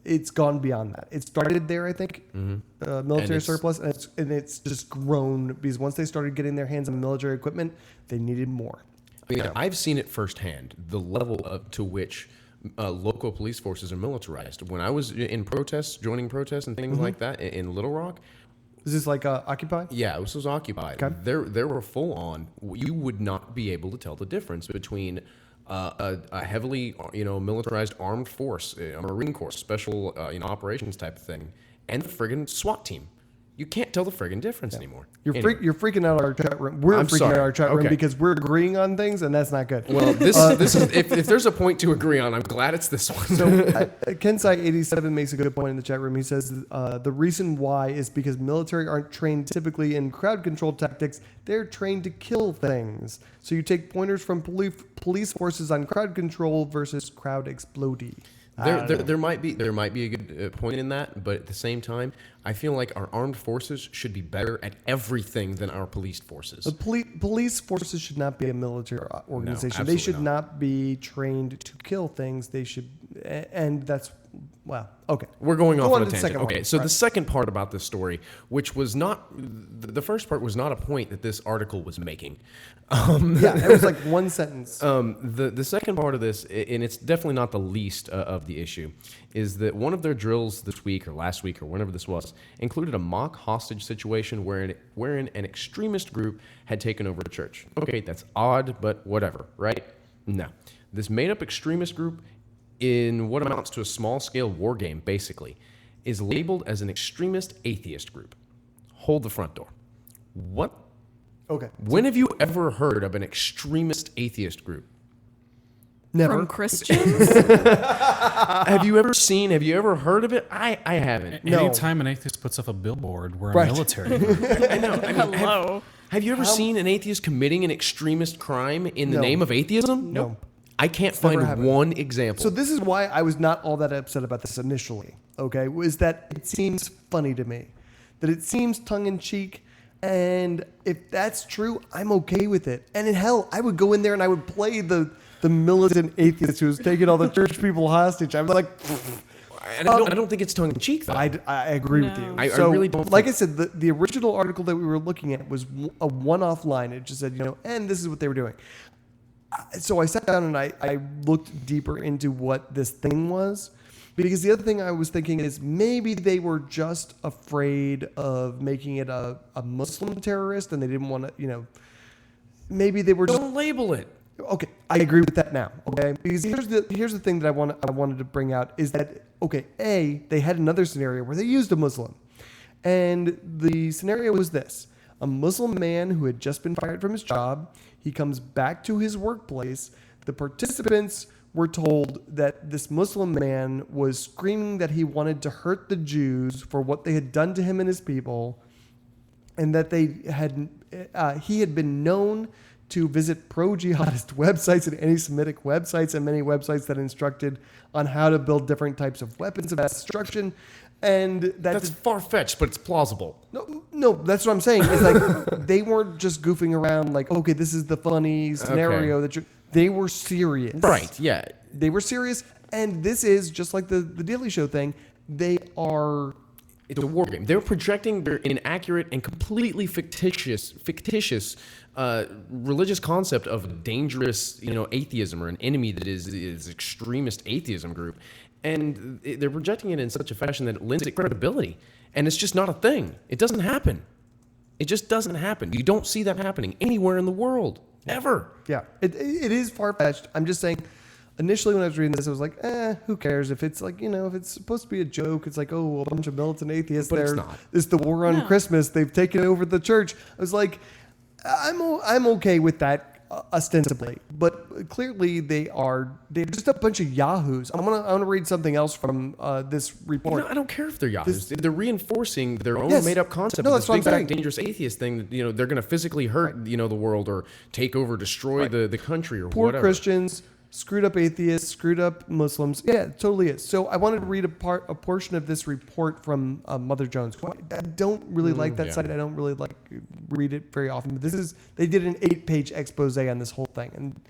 It's gone beyond that. It started there, I think, military surplus, and it's just grown because once they started getting their hands on military equipment, they needed more. I mean, I've seen it firsthand. The level to which local police forces are militarized. When I was in protests, joining protests and things like that in Little Rock. Is this like Occupy? Yeah, this was Occupy. Okay. There were full on. You would not be able to tell the difference between a heavily militarized armed force, a Marine Corps special operations type of thing, and the friggin' SWAT team. You can't tell the friggin' difference anymore. You're freaking out our chat room. We're freaking out our chat room because we're agreeing on things, and that's not good. Well, this is if there's a point to agree on, I'm glad it's this one. So Kensai87 makes a good point in the chat room. He says the reason why is because military aren't trained typically in crowd control tactics. They're trained to kill things. So you take pointers from police forces on crowd control versus crowd exploding. There might be a good point in that, but at the same time, I feel like our armed forces should be better at everything than our police forces. The police forces should not be a military organization. No, they should not be trained to kill things. They should, and that's okay. We're going off on a tangent. Okay, so the second part about this story, which was not the first part, was not a point that this article was making. It was like one sentence. The second part of this, and it's definitely not the least of the issue, is that one of their drills this week or last week or whenever this was included a mock hostage situation wherein an extremist group had taken over a church. Okay, that's odd, but whatever, right? No, this made-up extremist group, in what amounts to a small-scale war game, basically, is labeled as an extremist atheist group. Hold the front door. What? Okay. When have you ever heard of an extremist atheist group? Never. From Christians? Have you ever heard of it? I haven't. No. Anytime an atheist puts up a billboard, we're a military group. I know. I mean, Hello. Have you ever seen an atheist committing an extremist crime in the name of atheism? No. I can't find one example. So this is why I was not all that upset about this initially, okay, was that it seems funny to me, that it seems tongue-in-cheek, and if that's true, I'm okay with it. And in hell, I would go in there and I would play the militant atheist who was taking all the church people hostage. I'm like... And I don't think it's tongue-in-cheek, though. I agree with you. I really don't. Like I said, the original article that we were looking at was a one-off line. It just said, and this is what they were doing. So I sat down and I looked deeper into what this thing was, Because the other thing I was thinking is maybe they were just afraid of making it a Muslim terrorist, and they didn't want to, maybe they were just... Don't label it. Okay, I agree with that now. Okay, because here's the thing that I wanted to bring out is that they had another scenario where they used a Muslim, and the scenario was this: a Muslim man who had just been fired from his job. He comes back to his workplace. The participants were told that this Muslim man was screaming that he wanted to hurt the Jews for what they had done to him and his people, and that he had been known to visit pro-jihadist websites and anti-Semitic websites and many websites that instructed on how to build different types of weapons of mass destruction. And that's far-fetched, but it's plausible. No, that's what I'm saying. It's like they weren't just goofing around like, okay, this is the funny scenario they were serious. Right, yeah. They were serious, and this is just like the Daily Show thing. It's a war game. They're projecting their inaccurate and completely fictitious religious concept of dangerous, atheism, or an enemy that is extremist atheism group, and they're projecting it in such a fashion that it lends it credibility. And it's just not a thing. It doesn't happen. It just doesn't happen. You don't see that happening anywhere in the world ever. Yeah, it is far-fetched. I'm just saying. Initially, when I was reading this, I was like, who cares? If it's like, if it's supposed to be a joke, it's like, oh, a bunch of militant atheists. But it's not. It's the war on Christmas. They've taken over the church. I was like, I'm okay with that ostensibly, but clearly they're just a bunch of yahoos. I want to read something else from this report. I don't care if they're yahoos. They're reinforcing their own made-up concept of that's this big, bad, dangerous atheist thing that, they're going to physically hurt, the world or take over, destroy the country or Poor whatever. Christians, screwed up atheists, screwed up Muslims. Yeah, it totally is. So I wanted to read a portion of this report from Mother Jones. I don't really like that site. I don't really read it very often. But they did an 8-page expose on this whole thing. And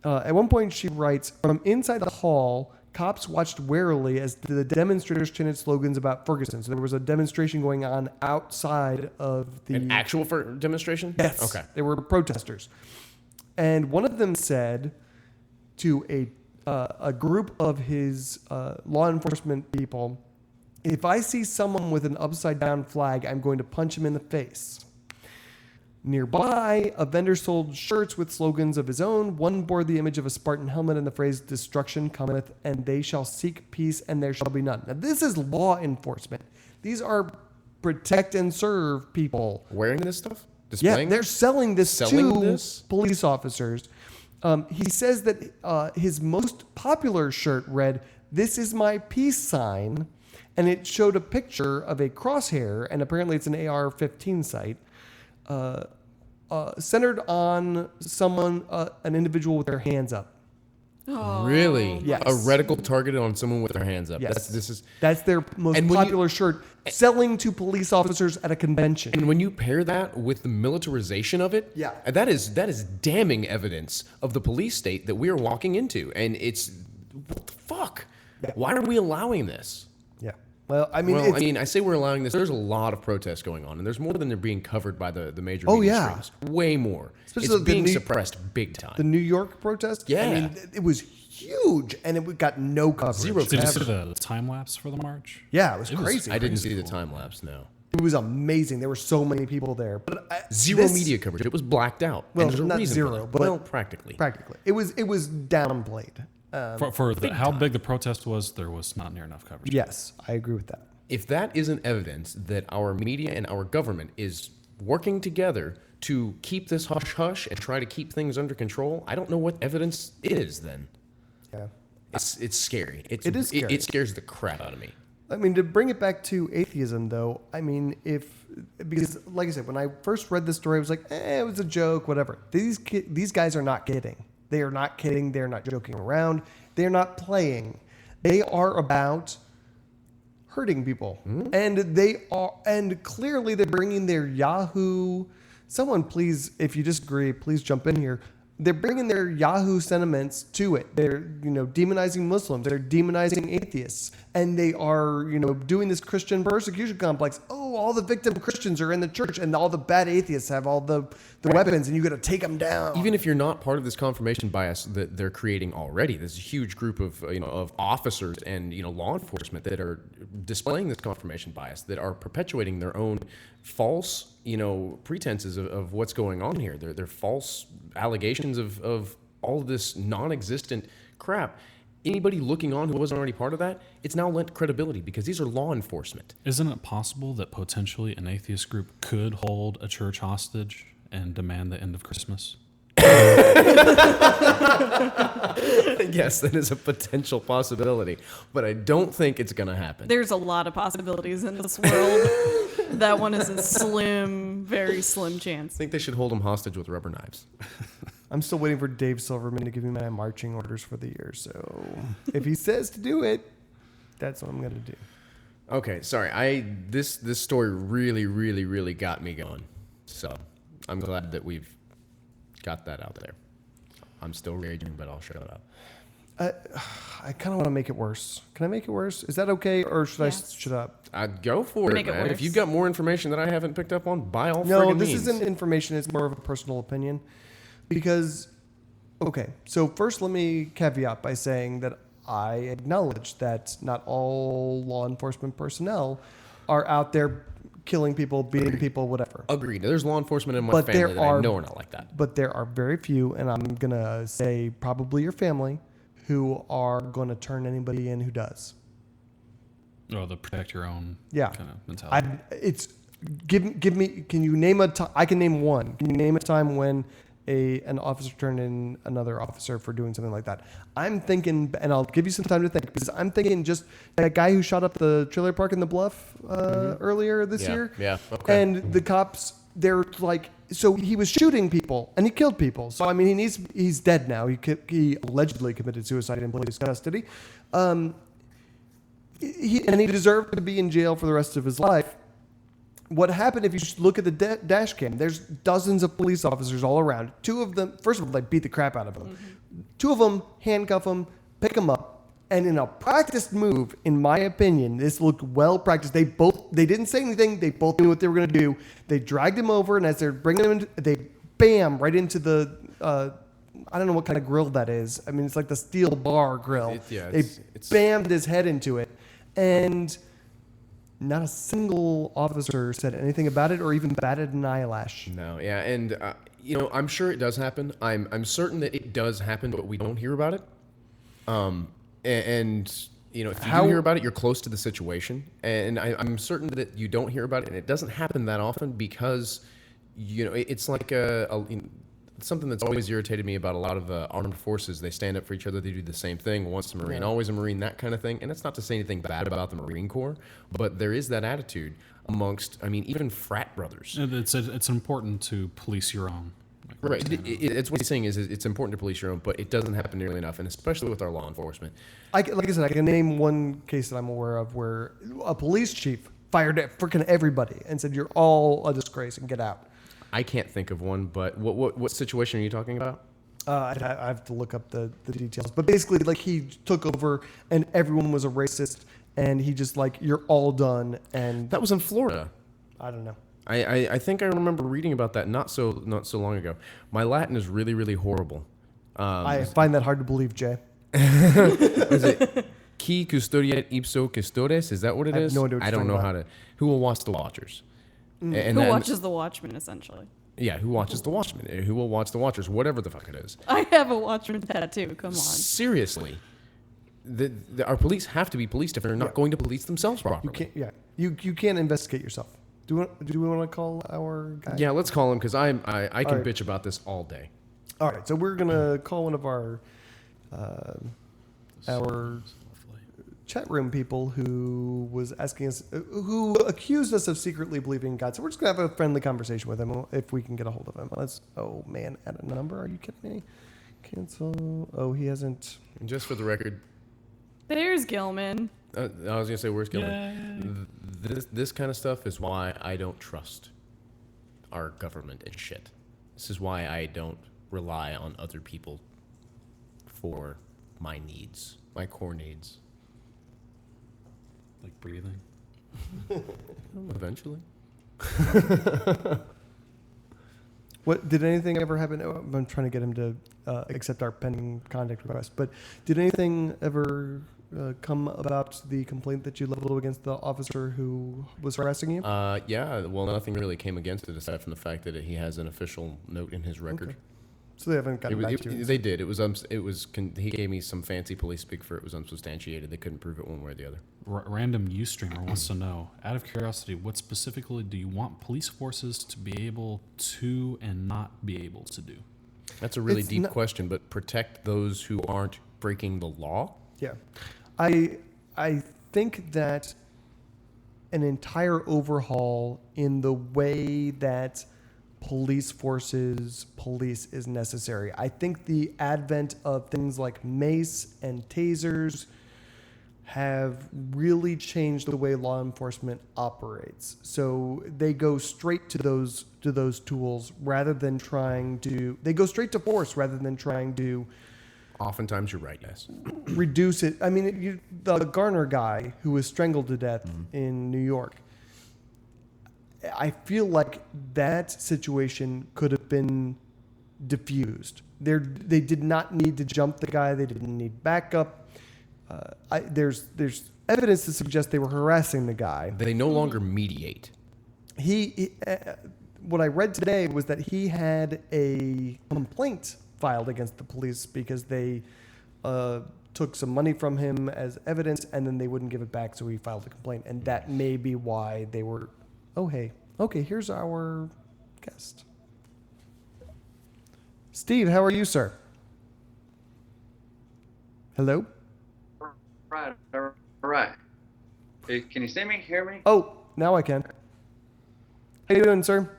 at one point she writes, from inside the hall, cops watched warily as the demonstrators chanted slogans about Ferguson. So there was a demonstration going on outside of the... An actual demonstration? Yes. Okay. They were protesters. And one of them said to a group of his law enforcement people, if I see someone with an upside-down flag, I'm going to punch him in the face. Nearby, a vendor sold shirts with slogans of his own. One bore the image of a Spartan helmet and the phrase, destruction cometh, and they shall seek peace, and there shall be none. Now, this is law enforcement. These are protect and serve people. Wearing this stuff? Displaying? Yeah, they're selling this to police officers. He says that his most popular shirt read, "This is my peace sign," and it showed a picture of a crosshair, and apparently it's an AR-15 sight, centered on someone, an individual with their hands up. Oh. Really? Yes. A reticle targeted on someone with their hands up. Yes. That's their most popular shirt, selling to police officers at a convention. And when you pair that with the militarization of it, that is damning evidence of the police state that we are walking into. And it's, what the fuck? Yeah. Why are we allowing this? Yeah. Well, I mean, I say we're allowing this. There's a lot of protests going on, and there's more than they're being covered by the major media streams. Way more. Especially it's being suppressed big time. The New York protest? Yeah. I mean, it was huge, and it got no coverage. Zero. Did you see the time lapse for the march? Yeah, it was crazy. I didn't see the time lapse, no. It was amazing. There were so many people there. But zero media coverage. It was blacked out. Well, and there's a not reason zero, but but practically. Practically. It was downplayed. For how big the protest was, there was not near enough coverage. Yes, I agree with that. If that isn't evidence that our media and our government is working together to keep this hush-hush and try to keep things under control, I don't know what evidence is then. Yeah. It's scary. It is scary. It scares the crap out of me. I mean, to bring it back to atheism, though, I mean, because like I said, when I first read this story, I was like, it was a joke, whatever. These guys are not kidding. They are not kidding. They're not joking around. They're not playing. They are about hurting people. And clearly they're bringing their Yahoo. Someone, please, if you disagree, please jump in here. they're bringing their Yahoo sentiments to it. They're, demonizing Muslims. They're demonizing atheists. And they are, doing this Christian persecution complex. Oh, all the victim Christians are in the church and all the bad atheists have all the weapons and you got to take them down. Even if you're not part of this confirmation bias that they're creating already, there's a huge group of, of officers and, law enforcement that are displaying this confirmation bias, that are perpetuating their own false, pretenses of what's going on here. They're false allegations of all of this non-existent crap. Anybody looking on who wasn't already part of that, it's now lent credibility because these are law enforcement. Isn't it possible that potentially an atheist group could hold a church hostage and demand the end of Christmas? Yes, that is a potential possibility, but I don't think it's going to happen. There's a lot of possibilities in this world. That one is a very slim chance. I think they should hold them hostage with rubber knives. I'm still waiting for Dave Silverman to give me my marching orders for the year. So if he says to do it, that's what I'm going to do. Okay, sorry. This story really, really, really got me going. So I'm glad that we've got that out there. I'm still raging, but I'll shut it up. I kind of want to make it worse. Can I make it worse? Is that okay, or should I shut up? I'd go for it, man. If you've got more information that I haven't picked up on, by all No, friggin' this means. isn't information. It's more of a personal opinion. Because, okay, so first let me caveat by saying that I acknowledge that not all law enforcement personnel are out there killing people, beating people, whatever. Agreed. There's law enforcement in my family that I know are not like that. But there are very few, and I'm going to say probably your family, who are going to turn anybody in who does. Or the protect your own kind of mentality. Give me, can you name a time? I can name one. Can you name a time when an officer turned in another officer for doing something like that? I'm thinking, and I'll give you some time to think, because I'm thinking just that guy who shot up the trailer park in the Bluff earlier this year. Yeah, okay. And the cops, they're like, so he was shooting people and he killed people. So I mean, he's dead now. He allegedly committed suicide in police custody. He deserved to be in jail for the rest of his life. What happened, if you look at the dash cam, there's dozens of police officers all around. Two of them, first of all, they beat the crap out of him. Mm-hmm. Two of them handcuff him, pick him up, and in a practiced move, in my opinion, this looked well practiced. They didn't say anything. They both knew what they were going to do. They dragged him over, and as they're bringing him in, they bam right into the, I don't know what kind of grill that is. I mean, it's like the steel bar grill. They bammed his head into it, and not a single officer said anything about it or even batted an eyelash. No, yeah, and I'm sure it does happen. I'm certain that it does happen, but we don't hear about it. And if you do hear about it, you're close to the situation. And I'm certain that you don't hear about it, and it doesn't happen that often because it's like something that's always irritated me about a lot of armed forces. They stand up for each other. They do the same thing. Once a Marine, always a Marine, that kind of thing. And that's not to say anything bad about the Marine Corps, but there is that attitude amongst, even frat brothers. It's important to police your own. Right. It's what he's saying is it's important to police your own, but it doesn't happen nearly enough, and especially with our law enforcement. Like I said, I can name one case that I'm aware of where a police chief fired at freaking everybody and said, "You're all a disgrace and get out." I can't think of one, but what situation are you talking about? I have to look up the details. But basically, like, he took over and everyone was a racist, and he just like, "You're all done." And that was in Florida. I don't know. I think I remember reading about that not so long ago. My Latin is really, really horrible. I find that hard to believe, Jay. Is it qui custodiet ipso custores? Is that what it is? No idea what I don't know how to. Who will watch the Watchers? And who watches the Watchmen, essentially? Yeah, who watches the Watchmen? Who will watch the Watchers? Whatever the fuck it is. I have a Watchmen tattoo. Come on. Seriously. Our police have to be policed if they're not going to police themselves properly. You can't investigate yourself. Do we want to call our guy? Yeah, let's call him because I can bitch about this all day. All right, so we're gonna call one of our chat room people who was asking us, who accused us of secretly believing in God. So we're just gonna have a friendly conversation with him if we can get a hold of him. Add a number. Are you kidding me? Cancel. Oh, he hasn't. And just for the record, there's Gilman. I was gonna say, where's Gilman? This kind of stuff is why I don't trust our government and shit. This is why I don't rely on other people for my needs, my core needs. Like breathing. Eventually. What did anything ever happen? I'm trying to get him to accept our pending contact request. But did anything ever come about the complaint that you leveled against the officer who was harassing you? Yeah. Well, nothing really came against it aside from the fact that he has an official note in his record. Okay. So they haven't gotten back to you. They did. He gave me some fancy police speak for it was unsubstantiated. They couldn't prove it one way or the other. Random Ustreamer wants to know, out of curiosity, what specifically do you want police forces to be able to and not be able to do? That's a really deep question, but protect those who aren't breaking the law? Yeah. I think that an entire overhaul in the way that police forces police is necessary. I think the advent of things like mace and tasers have really changed the way law enforcement operates. So they go straight to those tools rather than trying to. They go straight to force rather than trying to. Oftentimes, you're right. Yes. Reduce it. I mean, the Garner guy who was strangled to death in New York. I feel like that situation could have been diffused. They did not need to jump the guy. They didn't need backup. There's evidence to suggest they were harassing the guy. They no longer mediate. What I read today was that he had a complaint filed against the police because they took some money from him as evidence and then they wouldn't give it back, so he filed a complaint. And that may be why they were, oh, hey, okay, here's our guest. Steve, how are you, sir? Hello? All right. Hey, can you see me, hear me? Oh, now I can. How you doing, sir?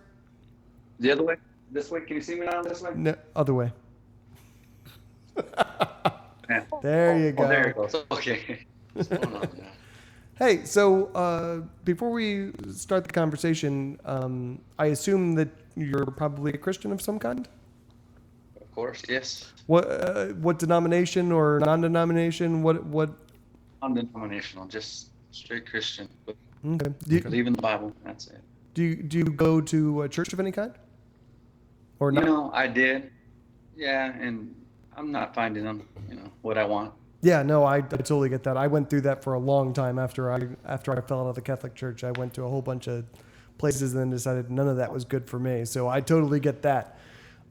The other way? This way? Can you see me now this way? No, other way. Yeah. There you go. Oh, there it goes. Okay. What's going on now? Hey, so before we start the conversation, I assume that you're probably a Christian of some kind? Of course, yes. What denomination or non-denomination? What? Non-denominational, just straight Christian. Okay. Believe in the Bible. That's it. Do you go to a church of any kind? Or not? You know, I did. Yeah, and I'm not finding them. What I want. Yeah, no, I totally get that. I went through that for a long time after I fell out of the Catholic Church. I went to a whole bunch of places and then decided none of that was good for me. So I totally get that.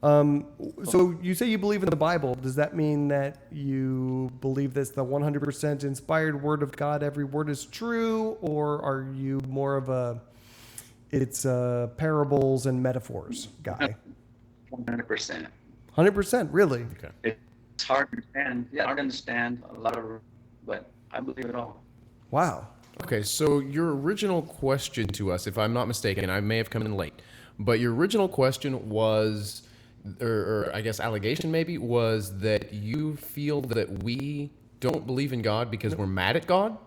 So you say you believe in the Bible. Does that mean that you believe that's the 100% inspired word of God? Every word is true, or are you more of a it's parables and metaphors guy? 100%. 100%, really? Okay. It's hard to understand. Yeah, hard to understand a lot of, but I believe it all. Wow. Okay, so your original question to us, if I'm not mistaken, I may have come in late, but your original question was, or I guess allegation maybe, was that you feel that we don't believe in God because we're mad at God?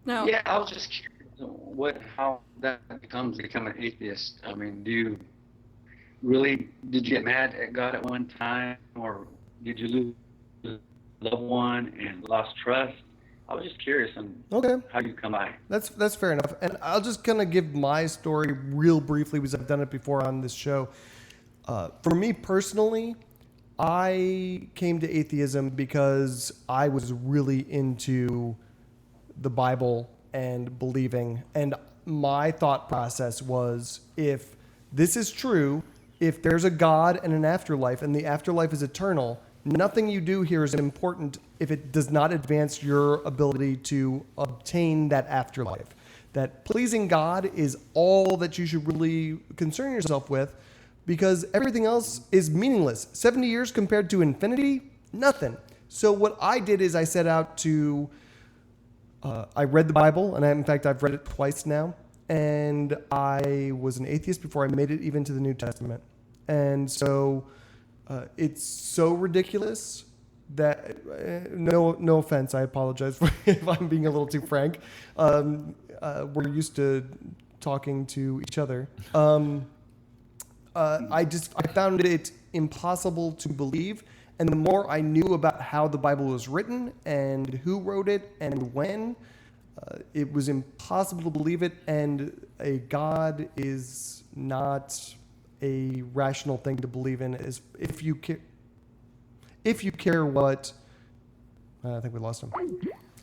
No. Yeah, I was just curious how that becomes become an atheist. I mean, did you get mad at God at one time, or did you lose a loved one and lost trust? I was just curious on how you come by. That's fair enough. And I'll just kind of give my story real briefly because I've done it before on this show. For me personally, I came to atheism because I was really into the Bible and believing. And my thought process was, if this is true, if there's a God and an afterlife, and the afterlife is eternal, nothing you do here is important if it does not advance your ability to obtain that afterlife. That pleasing God is all that you should really concern yourself with, because everything else is meaningless. 70 years compared to infinity, nothing. So what I did is I set out to, I read the Bible, and in fact I've read it twice now, and I was an atheist before I made it even to the New Testament. And so it's so ridiculous that, no offense, I apologize if I'm being a little too frank. We're used to talking to each other. I found it impossible to believe. And the more I knew about how the Bible was written and who wrote it and when, it was impossible to believe it. And a God is not a rational thing to believe in. Is if you care what. I think we lost him.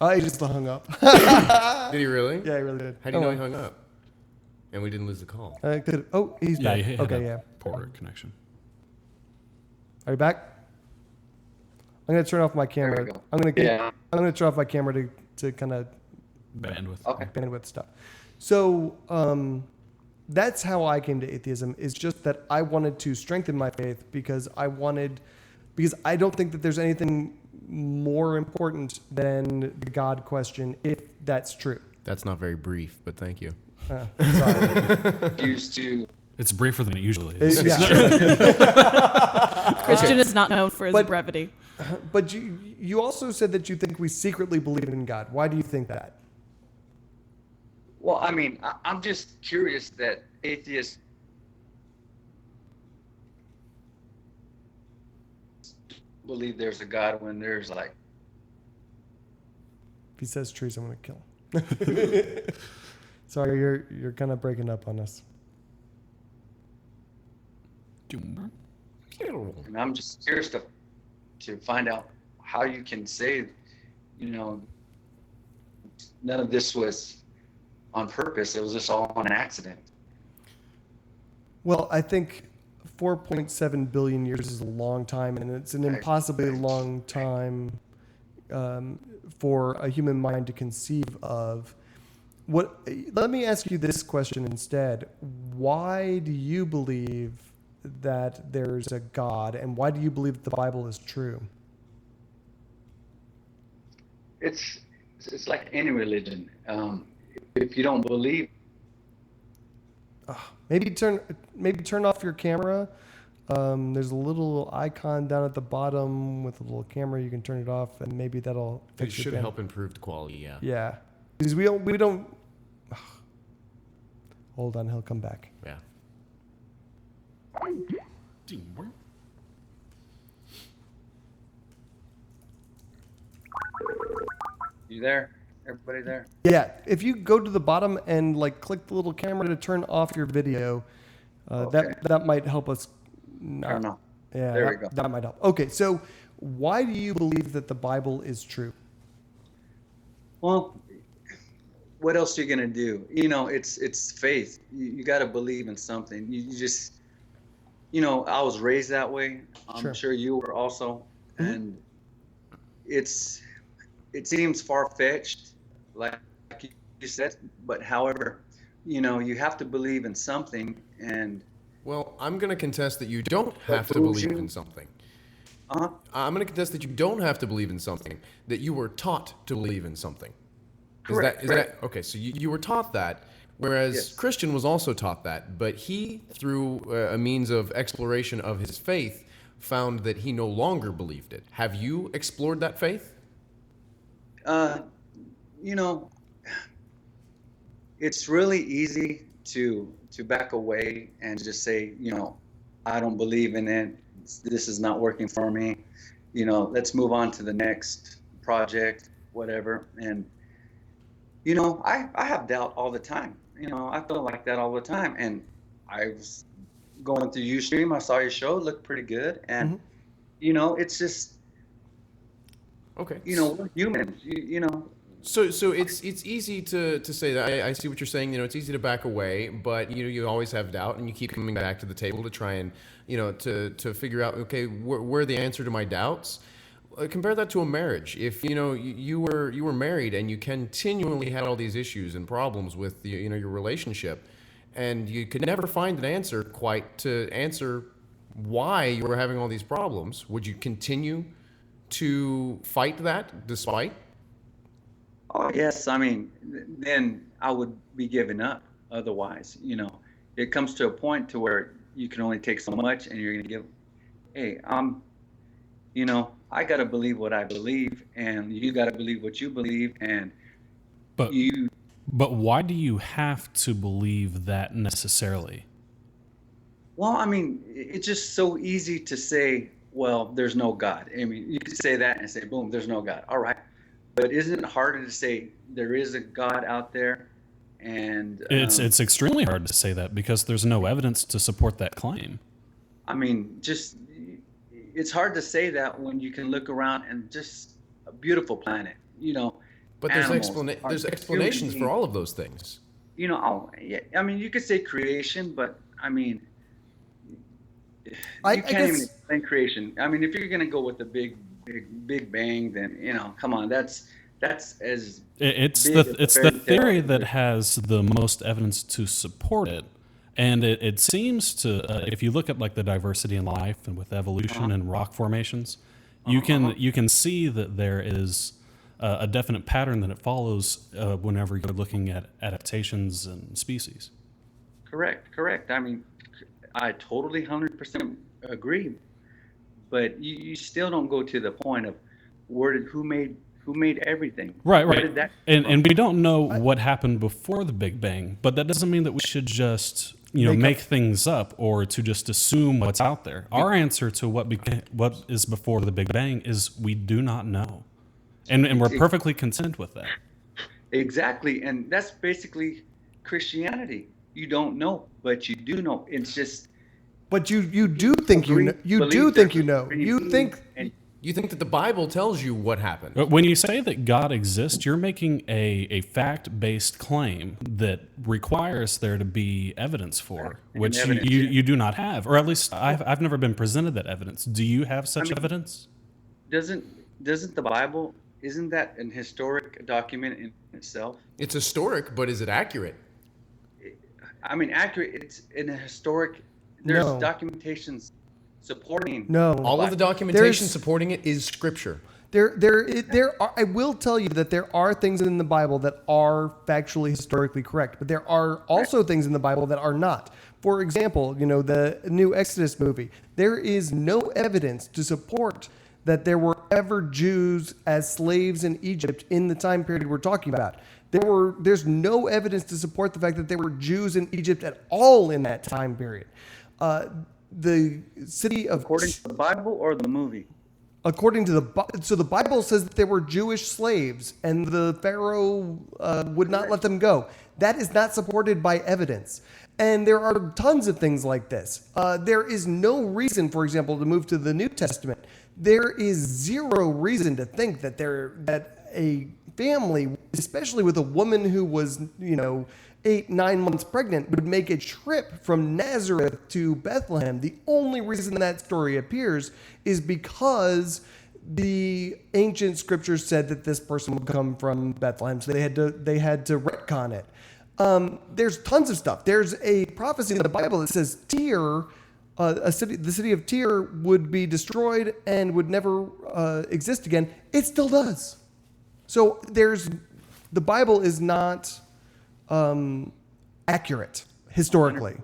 He just hung up. Did he really? Yeah, he really did. How do you know he hung up? And we didn't lose the call. He's back. He had Okay, a yeah. poor connection. Are you back? I'm gonna turn off my camera. go. I'm gonna Yeah. turn off my camera to kind of Bandwidth. Okay. bandwidth stuff. So that's how I came to atheism. Is just that I wanted to strengthen my faith because I don't think that there's anything more important than the God question, if that's true. That's not very brief, but thank you. Sorry. Used to. It's briefer than it usually is. Christian is not known for his But- brevity. But you also said that you think we secretly believe in God. Why do you think that? Well, I mean, I'm just curious that atheists believe there's a God when there's like. If he says trees, I'm gonna kill him. Sorry, you're kind of breaking up on us. And I'm just curious to find out how you can say, none of this was on purpose. It was just all an accident. Well, I think 4.7 billion years is a long time, and it's an impossibly long time for a human mind to conceive of. Let me ask you this question instead. Why do you believe that there's a God, and why do you believe that the Bible is true? It's like any religion. If you don't believe, Maybe turn off your camera. There's a little icon down at the bottom with a little camera. You can turn it off, and maybe that'll It fix your should band. help improve the quality, yeah. Yeah, because we don't. Hold on, he'll come back. Yeah. you there? Everybody there? Yeah, if you go to the bottom and click the little camera to turn off your video, Okay. that might help us. I don't know. Yeah, There we go. That might help. Okay, so why do you believe that the Bible is true? Well, what else are you gonna do? It's faith. You got to believe in something. You just, I was raised that way. I'm sure you were also, and it seems far fetched, like you said. But however, you have to believe in something, and Well, I'm going to contest that you don't have to believe in something. I'm going to contest that you don't have to believe in something, that you were taught to believe in something. Correct. Is that okay? So you were taught that, whereas Yes. Christian was also taught that, but he, through a means of exploration of his faith, found that he no longer believed it. Have you explored that faith? It's really easy to back away and just say, I don't believe in it. This is not working for me. Let's move on to the next project, whatever. And I have doubt all the time. I feel like that all the time. And I was going through Ustream. I saw your show. It looked pretty good. And it's just, Okay. we're humans. So it's easy to say that. I see what you're saying. It's easy to back away, but you always have doubt, and you keep coming back to the table to try and to figure out, okay, where the answer to my doubts. Compare that to a marriage. If you were married and you continually had all these issues and problems with your relationship, and you could never find an answer quite to answer why you were having all these problems, would you continue to fight that despite? Oh, yes. I mean, then I would be giving up. Otherwise, it comes to a point to where you can only take so much, and you're going to give. Hey, I got to believe what I believe, and you got to believe what you believe, and But why do you have to believe that necessarily? Well, I mean, it's just so easy to say, well, there's no God. I mean, you could say that and say, boom, there's no God. All right. But isn't it harder to say there is a God out there? And it's extremely hard to say that because there's no evidence to support that claim. I mean, just it's hard to say that when you can look around and just a beautiful planet, But there's explanations for all of those things. Yeah, I mean, you could say creation, but I mean, you can't even explain creation. I mean, if you're going to go with the big bang, then come on, that's as it's the theory that has the most evidence to support it, and it seems to if you look at like the diversity in life and with evolution and rock formations, you can see that there is a definite pattern that it follows whenever you're looking at adaptations and species. Correct. I mean, I totally 100% agree, but you still don't go to the point of who made everything. Right. And we don't know what happened before the Big Bang, but that doesn't mean that we should just make things up or to just assume what's out there. Our answer to what is before the Big Bang is we do not know, and we're perfectly content with that. Exactly, and that's basically Christianity. You don't know, but you do know. It's just. But you do think you know. You do think you know. You think that the Bible tells you what happened. But when you say that God exists, you're making a fact-based claim that requires there to be evidence for, which you do not have, or at least I've never been presented that evidence. Do you have such evidence? Doesn't the Bible, isn't that an historic document in itself? It's historic, but is it accurate? I mean, accurate. It's in a historic. There's documentations supporting. No, all of the documentation supporting it is scripture. There are, I will tell you that there are things in the Bible that are factually historically correct, but there are also things in the Bible that are not. For example, the new Exodus movie. There is no evidence to support that there were ever Jews as slaves in Egypt in the time period we're talking about. There's no evidence to support the fact that there were Jews in Egypt at all in that time period. The city of according to the Bible or the movie? According to the Bible says that there were Jewish slaves and the Pharaoh would not let them go. That is not supported by evidence. And there are tons of things like this. There is no reason, for example, to move to the New Testament. There is zero reason to think that a family, especially with a woman who was, 8-9 months pregnant, would make a trip from Nazareth to Bethlehem. The only reason that story appears is because the ancient scriptures said that this person would come from Bethlehem, so they had to retcon it. There's tons of stuff. There's a prophecy in the Bible that says Tyre, the city of Tyre, would be destroyed and would never exist again. It still does. So the Bible is not accurate historically.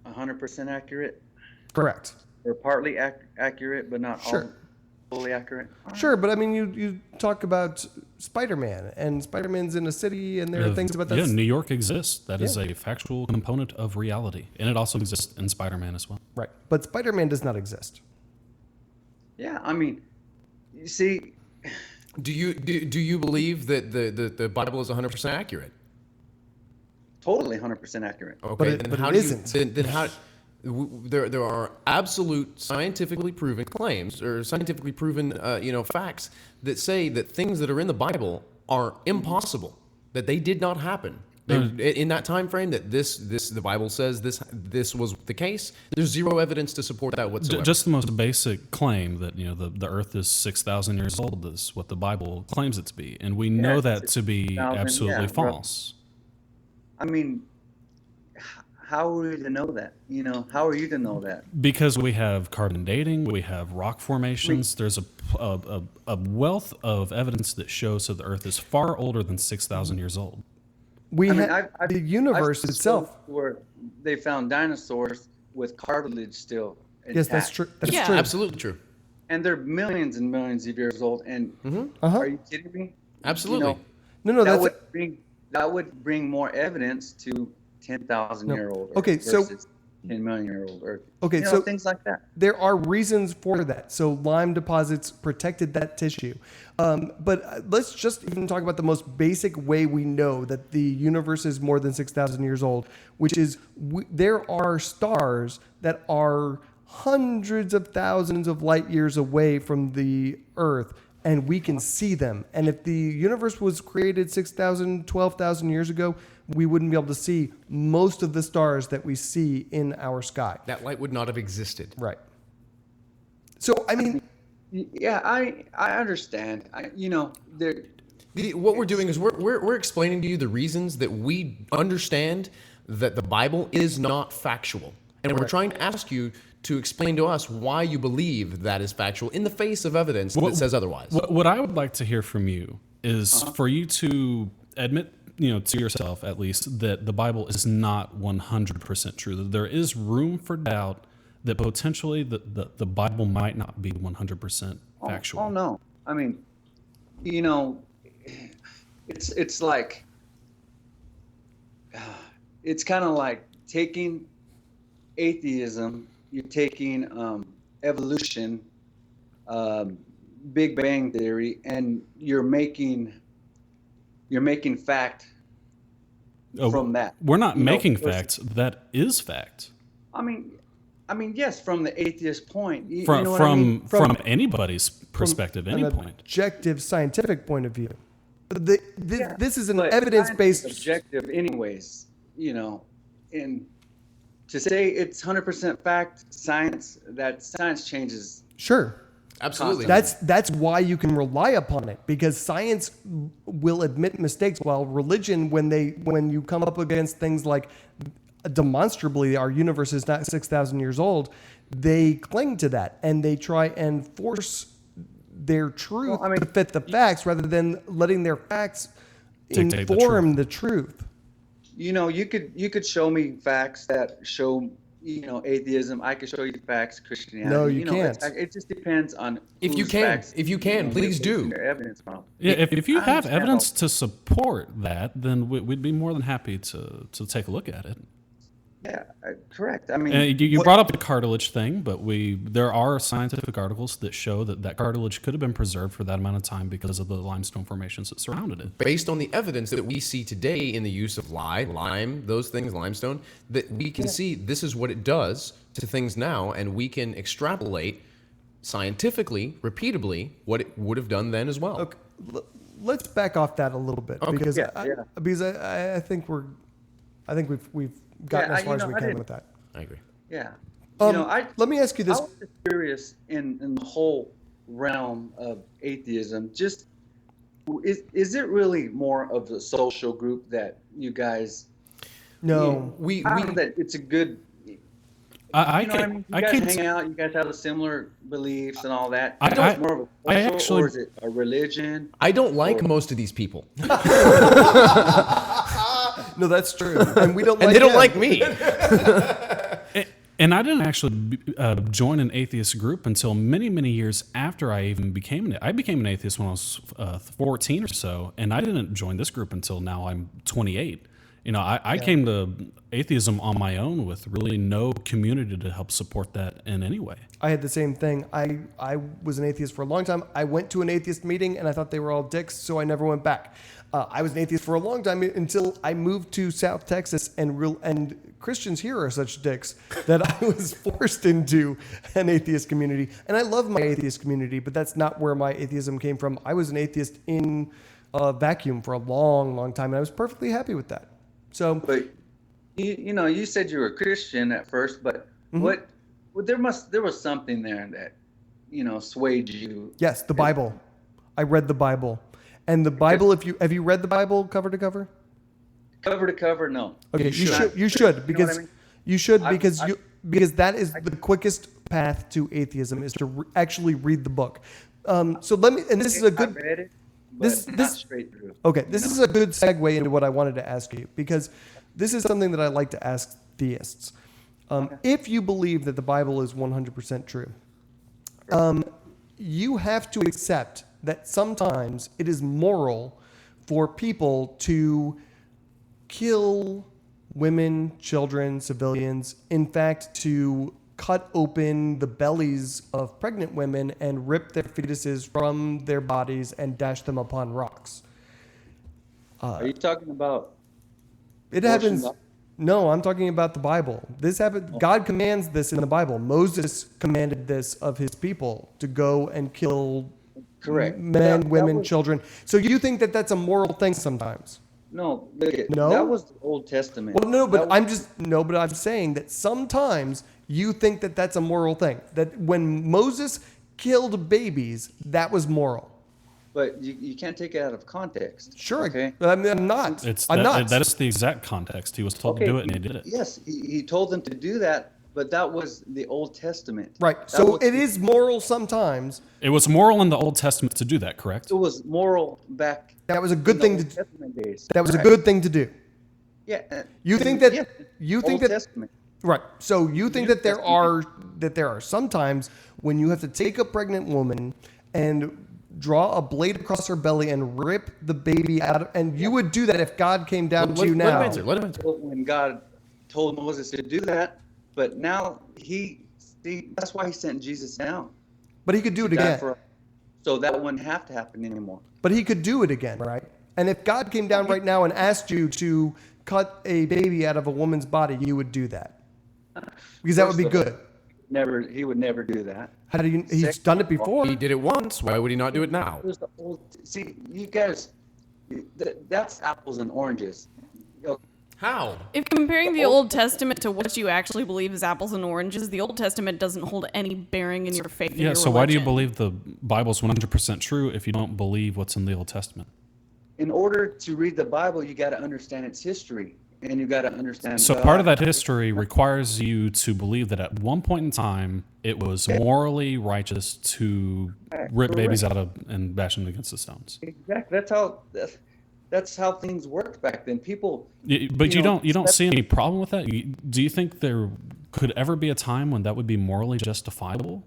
100% accurate? Correct. Or partly accurate, but not all fully accurate? Sure, but I mean, you talk about Spider-Man, and Spider-Man's in a city, and there are things about that. Yeah, New York exists. That is a factual component of reality, and it also exists in Spider-Man as well. Right, but Spider-Man does not exist. Yeah, I mean, you see... Do you believe that the Bible is 100% accurate? Totally 100% accurate. Okay, but it isn't. Then how? There are absolute scientifically proven claims or scientifically proven facts that say that things that are in the Bible are impossible, that they did not happen. In that time frame that the Bible says this was the case, there's zero evidence to support that whatsoever. Just the most basic claim that the Earth is 6,000 years old is what the Bible claims it to be, and we know that to be absolutely false. I mean, how are we to know that? How are you to know that? Because we have carbon dating, we have rock formations. There's a wealth of evidence that shows that the Earth is far older than 6,000 years old. The universe itself, where they found dinosaurs with cartilage still intact. Yes, that's true. That's true. Absolutely true. And they're millions and millions of years old. And are you kidding me? Absolutely. No, that would bring more evidence to 10,000 year old. Okay, so 10 million-year-old Earth. Okay, You know, so things like that. there are reasons for that. So lime deposits protected that tissue. But let's just even talk about the most basic way we know that the universe is more than 6,000 years old, which is there are stars that are hundreds of thousands of light years away from the Earth, and we can see them. And if the universe was created 6,000, 12,000 years ago, we wouldn't be able to see most of the stars that we see in our sky. That light would not have existed. Right. So, I mean... Yeah, I understand. What we're doing is we're explaining to you the reasons that we understand that the Bible is not factual. And we're trying to ask you to explain to us why you believe that is factual in the face of evidence that says otherwise. What I would like to hear from you is for you to admit, to yourself at least, that the Bible is not 100% true. That there is room for doubt that potentially the Bible might not be 100% factual. Oh no. I mean, it's like, it's kind of like taking atheism, you're taking evolution, Big Bang Theory, and you're making fact from that. We're not making facts. That is fact. I mean, yes, from the atheist point. From anybody's perspective, any point. Objective scientific point of view. This is an evidence-based... Objective anyways, and to say it's 100% fact, science changes. Sure. Absolutely. That's why you can rely upon it, because science will admit mistakes, while religion, when you come up against things like demonstrably our universe is not 6,000 years old, they cling to that and they try and force their truth to fit the facts rather than letting their facts inform the truth. You could show me facts that show atheism. I could show you facts, Christianity. No, you can't. It just depends on if you can, please do. Evidence from. Yeah, if you have evidence to support that, then we'd be more than happy to take a look at it. Yeah, correct. I mean, you brought up the cartilage thing, but there are scientific articles that show that cartilage could have been preserved for that amount of time because of the limestone formations that surrounded it. Based on the evidence that we see today in the use of lime, those things, limestone, that we can see this is what it does to things now, and we can extrapolate scientifically, repeatably, what it would have done then as well. Okay, let's back off that a little bit, because I think we've gotten as far as we can with that. I agree. Yeah. Let me ask you this. I was just curious in the whole realm of atheism, just is it really more of a social group that you guys... No. We that it's a good... You guys hang out, you guys have similar beliefs and all that. It's more of a social, or is it a religion? I don't like most of these people. No, that's true. And we don't. And they don't like me. And I didn't actually join an atheist group until many, many years after I even became an. I became an atheist when I was 14 or so, and I didn't join this group until now I'm 28. I came to atheism on my own with really no community to help support that in any way. I had the same thing. I was an atheist for a long time. I went to an atheist meeting and I thought they were all dicks, so I never went back. I was an atheist for a long time until I moved to South Texas, and Christians here are such dicks that I was forced into an atheist community. And I love my atheist community, but that's not where my atheism came from. I was an atheist in a vacuum for a long, long time, and I was perfectly happy with that. So, but you said you were a Christian at first, but there was something there that swayed you. Yes, the Bible. I read the Bible. And the Bible, have you read the Bible cover to cover? Cover to cover, no. Okay, you should because you should because that is the quickest path to atheism, is to actually read the book. So let me, and this is a good. I read it, but not straight through. Okay, this is a good segue into what I wanted to ask you, because this is something that I like to ask theists. If you believe that the Bible is 100% true, you have to accept that sometimes it is moral for people to kill women, children, civilians. In fact, to cut open the bellies of pregnant women and rip their fetuses from their bodies and dash them upon rocks. Are you talking about? It happens. No, I'm talking about the Bible. This happened. God commands this in the Bible. Moses commanded this of his people to go and kill Correct. men, women, children. So you think that that's a moral thing sometimes? No, look at No? that was the Old Testament. Well, no, but That I'm saying that sometimes you think that that's a moral thing. That when Moses killed babies, that was moral. But you can't take it out of context. Sure. Okay. I'm not. I'm not. That is the exact context. He was told to do it, and he did it. Yes, he told them to do that, but that was the Old Testament. Right. That So was it is moral sometimes. It was moral in the Old Testament to do that, correct? It was moral back. That was a good thing to Old Testament days. That was a Correct. good thing to do. Yeah. You think that yeah, you think Old that Testament. right. So you think that there are some times when you have to take a pregnant woman and draw a blade across her belly and rip the baby out of, and you would do that if God came down to you now. Let him answer. When God told Moses to do that, but now that's why he sent Jesus down. But he could do it Die again. So that wouldn't have to happen anymore. But he could do it again, right? And if God came down right now and asked you to cut a baby out of a woman's body, you would do that. Because that would be good. He would never do that. How do you? He's done it before. He did it once. Why would he not do it now? See, you guys, that's apples and oranges. How? If comparing the Old Testament to what you actually believe is apples and oranges, the Old Testament doesn't hold any bearing in your faith. and Yeah, your so why do you religion. believe the Bible's 100% true if you don't believe what's in the Old Testament? In order to read the Bible, you got to understand its history, and you got to understand. So God. part of that history requires you to believe that at one point in time, it was morally righteous to rip babies out of and bash them against the stones. Exactly. That's how things worked back then. People. But you don't see any problem with that? Do you think there could ever be a time when that would be morally justifiable?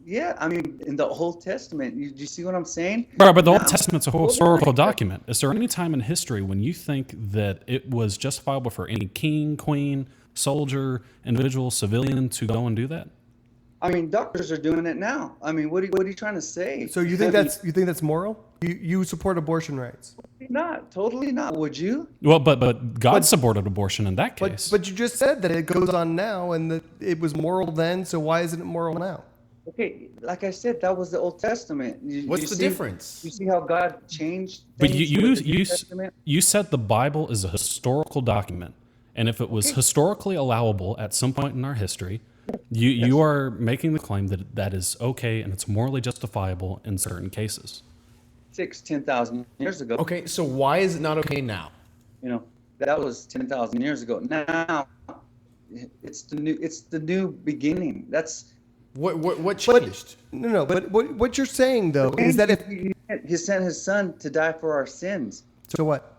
Yeah, I mean, in the Old Testament, you see what I'm saying? Right, but the Old Testament's a historical document. Is there any time in history when you think that it was justifiable for any king, queen, soldier, individual, civilian to go and do that? I mean, doctors are doing it now. I mean, what are you trying to say? So you think that's moral? You support abortion rights? Not totally not. Would you? Well, but God supported abortion in that case. But you just said that it goes on now and that it was moral then. So why isn't it moral now? Okay, like I said, that was the Old Testament. What's the difference? You see how God changed But things you with the New Testament? you said the Bible is a historical document, and if it was historically allowable at some point in our history, you are making the claim that that is okay and it's morally justifiable in certain cases. 10,000 years ago. Okay, so why is it not okay now? You know, that was 10,000 years ago. Now, it's the new beginning. That's what changed? No. But what you're saying though is that if he sent his son to die for our sins, so what?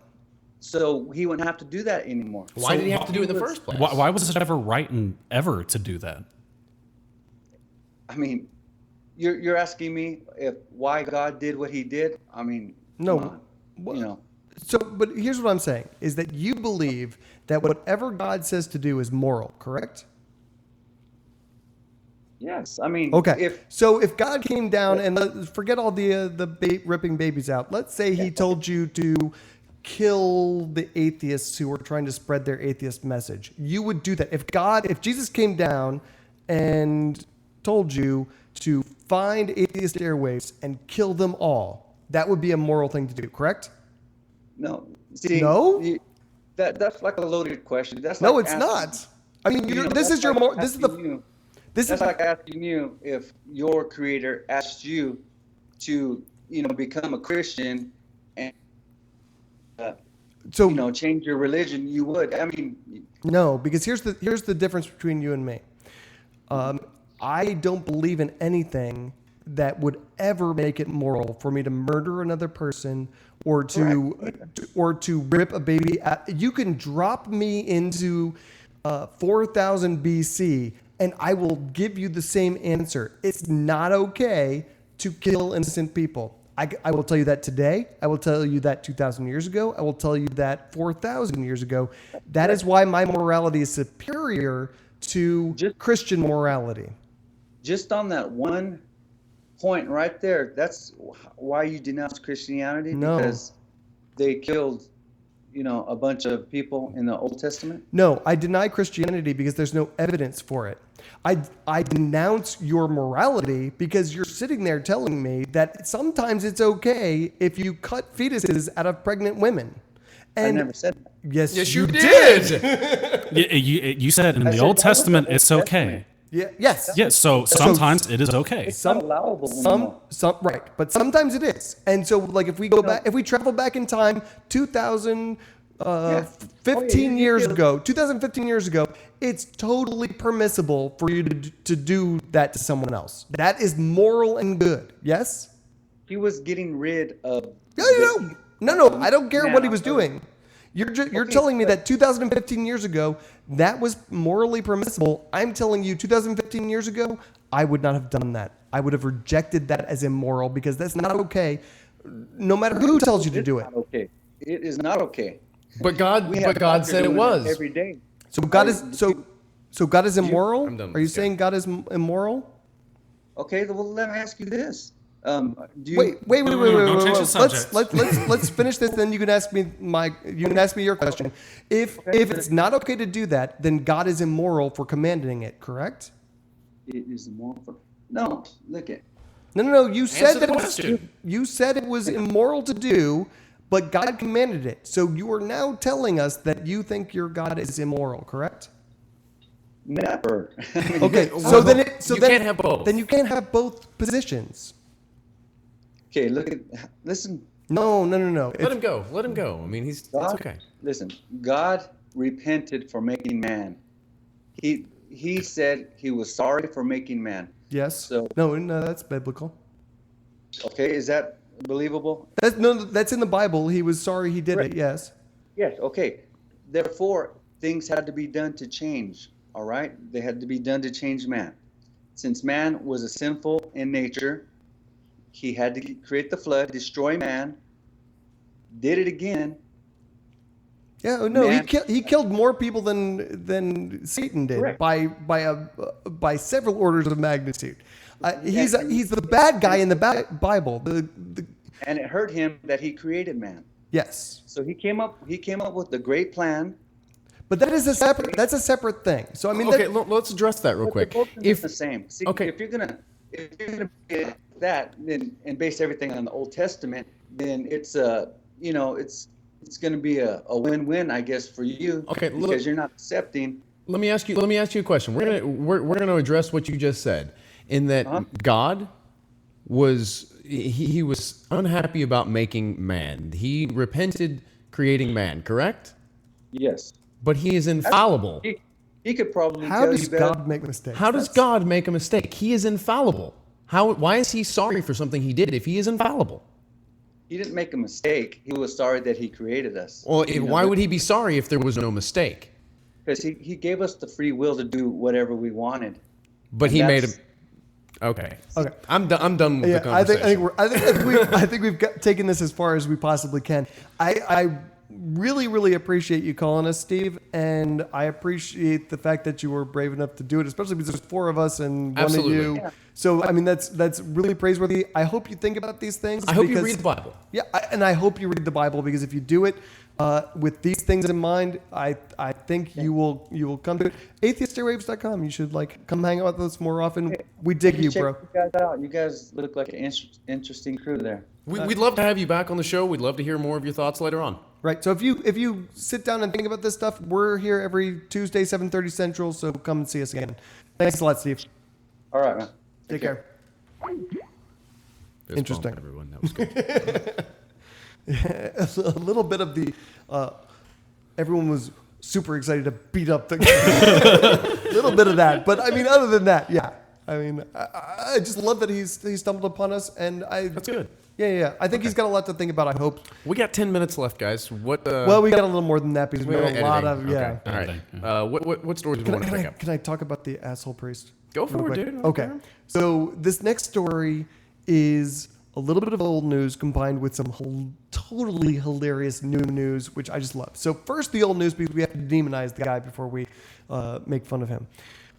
So he wouldn't have to do that anymore. Why did he have to do it in the first place? Why was it ever right and ever to do that? I mean, you're asking me why God did what he did? I mean, No. come on, you know. So, but here's what I'm saying is that you believe that whatever God says to do is moral, correct? Yes, I mean, Okay. So if God came down and forget all the ripping babies out, let's say he told you to kill the atheists who were trying to spread their atheist message, you would do that. If Jesus came down and told you to find Atheist Airwaves and kill them all, that would be a moral thing to do, correct? No. See, No? That's like a loaded question. That's No, like it's asking- not. I mean, You know, this that's is your like more. This is the. asking you- This That's is like asking you if your creator asked you to, become a Christian and, so change your religion. You would. I mean, no, because here's the difference between you and me. I don't believe in anything that would ever make it moral for me to murder another person or to rip a baby. You can drop me into 4000 BC and I will give you the same answer. It's not okay to kill innocent people. I will tell you that today. I will tell you that 2,000 years ago. I will tell you that 4,000 years ago. That is why my morality is superior to Christian morality. Just on that one point right there, that's why you denounce Christianity? No. Because they killed, a bunch of people in the Old Testament? No, I deny Christianity because there's no evidence for it. I denounce your morality because you're sitting there telling me that sometimes it's okay if you cut fetuses out of pregnant women. And I never said that. Yes, you did. You said in the Old Testament it's okay. Yeah. Yes. Yes. So sometimes it is okay. It's not allowable anymore. Right, but sometimes it is. And so, like, if we go back, if we travel back in time, 2015 years ago, it's totally permissible for you to do that to someone else. That is moral and good. Yes. He was getting rid of. No. I don't care what he was doing. You're telling me that 2015 years ago, that was morally permissible. I'm telling you 2015 years ago, I would not have done that. I would have rejected that as immoral because that's not okay, no matter who tells you to do it. Okay. It is not okay. But God said it was. Every day. So God is immoral? Are you saying God is immoral? Okay, well, let me ask you this. Wait. Let's finish this. Then you can ask me your question. If it's not okay to do that, then God is immoral for commanding it. Correct? It is immoral for no. Look at. No. You said it was immoral to do, but God commanded it. So you are now telling us that you think your God is immoral. Correct? Never. Okay. You can't have both. Then you can't have both positions. Okay, listen. No. Let him go. I mean, it's okay. Listen, God repented for making man. He said he was sorry for making man. Yes. So no, that's biblical. Okay, is that believable? That's in the Bible. He was sorry he did it. Yes. Yes. Okay. Therefore, things had to be done to change. All right, they had to be done to change man. Since man was a sinful in nature, he had to create the flood, destroy man. Did it again. Yeah, no, he killed more people than Satan did. Correct. by several orders of magnitude. He's the bad guy in the Bible. And it hurt him that he created man. Yes. So he came up with the great plan. But that's a separate thing. So I mean, okay, let's address that real quick. If the same. See, if you're gonna be that and base everything on the Old Testament, then it's it's going to be a win-win, I guess, for you. Okay, because you're not accepting. Let me ask you a question. We're gonna address what you just said, in that God was he was unhappy about making man. He repented creating man. Correct? Yes. But he is infallible. He could probably. How does God make mistakes? How does God make a mistake? He is infallible. Why is he sorry for something he did if he is infallible? He didn't make a mistake. He was sorry that he created us. Well, why would he be sorry if there was no mistake? Because he gave us the free will to do whatever we wanted. But he made a. Okay. I'm done with the conversation. I think we've taken this as far as we possibly can. I really, really appreciate you calling us, Steve, and I appreciate the fact that you were brave enough to do it, especially because there's 4 of us and one of you. Yeah. So, I mean, that's really praiseworthy. I hope you think about these things. I hope you read the Bible. Yeah, and I hope you read the Bible, because if you do it with these things in mind, I think you will come to it. AtheistAirwaves.com. You should come hang out with us more often. We dig you, bro. Check you guys out. You guys look like an interesting crew there. We'd love to have you back on the show. We'd love to hear more of your thoughts later on. Right. So if you sit down and think about this stuff, we're here every Tuesday, 7:30 Central. So come and see us again. Thanks a lot, Steve. All right, man. Take care. Interesting. Everyone, that was good. A little bit of the everyone was super excited to beat up the little bit of that, but I mean, other than that, yeah. I mean, I just love that he stumbled upon us, and that's good. Yeah. I think he's got a lot to think about. I hope. We got 10 minutes left, guys. Well, we got a little more than that, because we got a lot of Okay. All right. What stories do you want to pick up? Can I talk about the asshole priest? Go for it, dude. Okay. So this next story is a little bit of old news combined with some totally hilarious new news, which I just love. So first, the old news, because we have to demonize the guy before we make fun of him.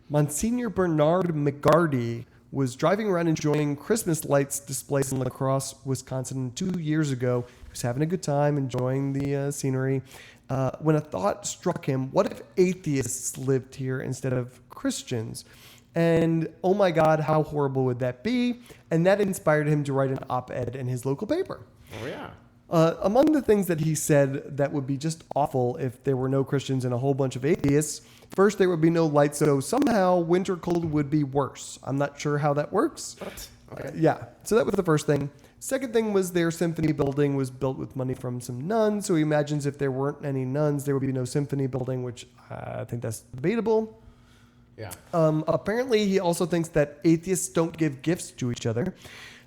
Monsignor Bernard McGarty was driving around enjoying Christmas lights displays in La Crosse, Wisconsin 2 years ago. He was having a good time, enjoying the scenery, when a thought struck him: what if atheists lived here instead of Christians? And oh my God, how horrible would that be? And that inspired him to write an op-ed in his local paper. Oh, yeah. Among the things that he said that would be just awful if there were no Christians and a whole bunch of atheists: first, there would be no lights, so somehow winter cold would be worse. I'm not sure how that works. What? Okay. Yeah, so that was the first thing. Second thing was their symphony building was built with money from some nuns, so he imagines if there weren't any nuns, there would be no symphony building, which I think that's debatable. Yeah. Apparently, he also thinks that atheists don't give gifts to each other.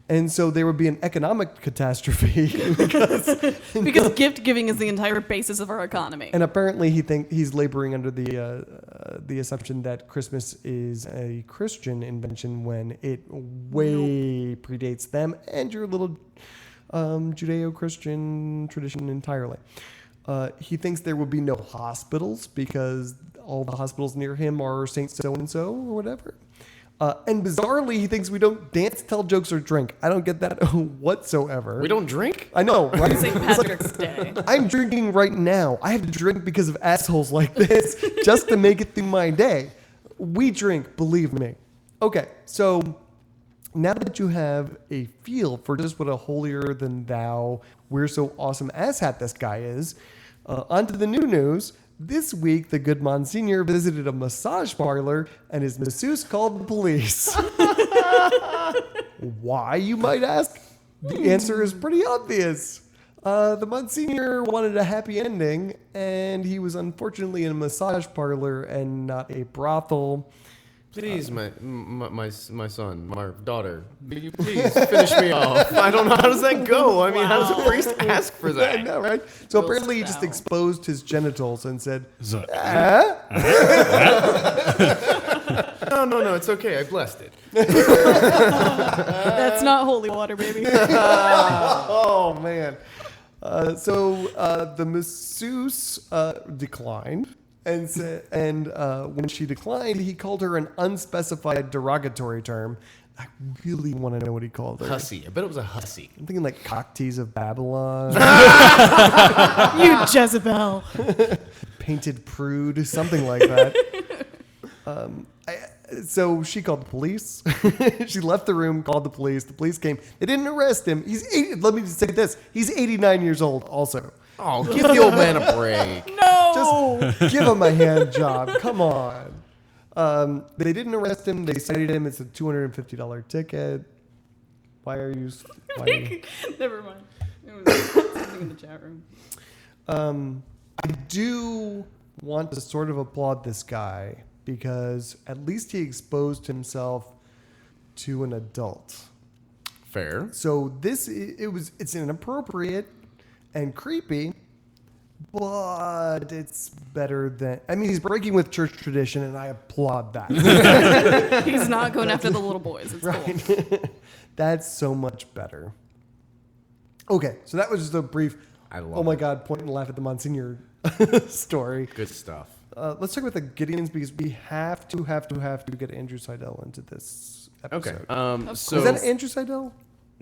And so there would be an economic catastrophe because gift giving is the entire basis of our economy. And apparently he's laboring under the assumption that Christmas is a Christian invention when it way predates them and your little Judeo-Christian tradition entirely. He thinks there will be no hospitals because all the hospitals near him are Saint so-and-so or whatever. And bizarrely, he thinks we don't dance, tell jokes, or drink. I don't get that whatsoever. We don't drink? I know, right? St. Patrick's Day. I'm drinking right now. I have to drink because of assholes like this just to make it through my day. We drink, believe me. Okay, so now that you have a feel for just what a holier-than-thou, we're so awesome asshat this guy is, onto the new news. This week, the good Monsignor visited a massage parlor and his masseuse called the police. Why, you might ask? The answer is pretty obvious. The Monsignor wanted a happy ending, and he was unfortunately in a massage parlor and not a brothel. Please, my son, my daughter, will you please finish me off? I don't know. How does that go? I mean, how does a priest ask for that? I know, right? So apparently he just exposed his genitals and said, No, it's okay. I blessed it. That's not holy water, baby. Oh, man. So the masseuse declined. And when she declined, he called her an unspecified derogatory term. I really want to know what he called her. Hussy. I bet it was a hussy. I'm thinking like cock tease of Babylon. You Jezebel. Painted prude, something like that. So she called the police. She left the room, called the police. The police came. They didn't arrest him. Let me just say this. He's 89 years old also. Oh, give the old man a break. No. Just give him a hand job. Come on. They didn't arrest him. They cited him. It's a $250 ticket. Why are you... Never mind. It was something in the chat room. I do want to sort of applaud this guy because at least he exposed himself to an adult. Fair. So it's inappropriate and creepy, but it's better than... I mean, he's breaking with church tradition, and I applaud that. He's not going after the little boys. It's right. Cool. That's so much better. Okay, so that was just a brief... oh my God, point and laugh at the Monsignor story. Good stuff. Let's talk about the Gideons because we have to get Andrew Seidel into this episode. Okay. So was that Andrew Seidel?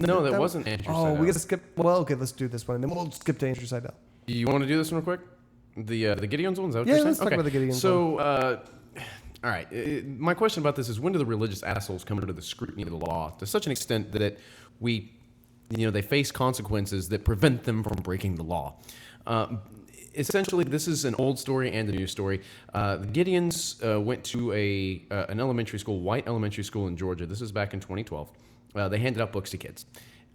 No, that wasn't Andrew Seidel. Oh, we got to skip. Well, okay, let's do this one, and then we'll skip to Andrew Seidel. You want to do this one real quick? The Gideons one? Is that what Yeah, you're saying? let's talk about the Gideons So, all right. My question about this is, when do the religious assholes come under the scrutiny of the law to such an extent that they face consequences that prevent them from breaking the law? Essentially, this is an old story and a new story. The Gideons went to an elementary school, white elementary school in Georgia. This is back in 2012. They handed out books to kids.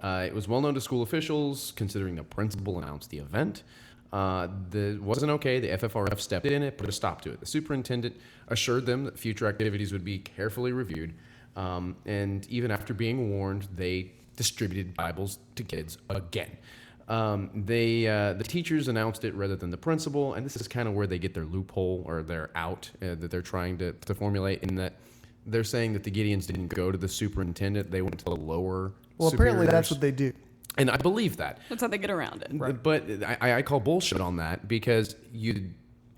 It was well known to school officials, considering the principal announced the event. It wasn't okay. The FFRF stepped in and put a stop to it. The superintendent assured them that future activities would be carefully reviewed. And even after being warned, they distributed Bibles to kids again. The teachers announced it rather than the principal, and this is kind of where they get their loophole or their out that they're trying to formulate, in that they're saying that the Gideons didn't go to the superintendent. They went to the lower Well, apparently that's superiors. what they do. And I believe that. That's how they get around it. But I call bullshit on that because you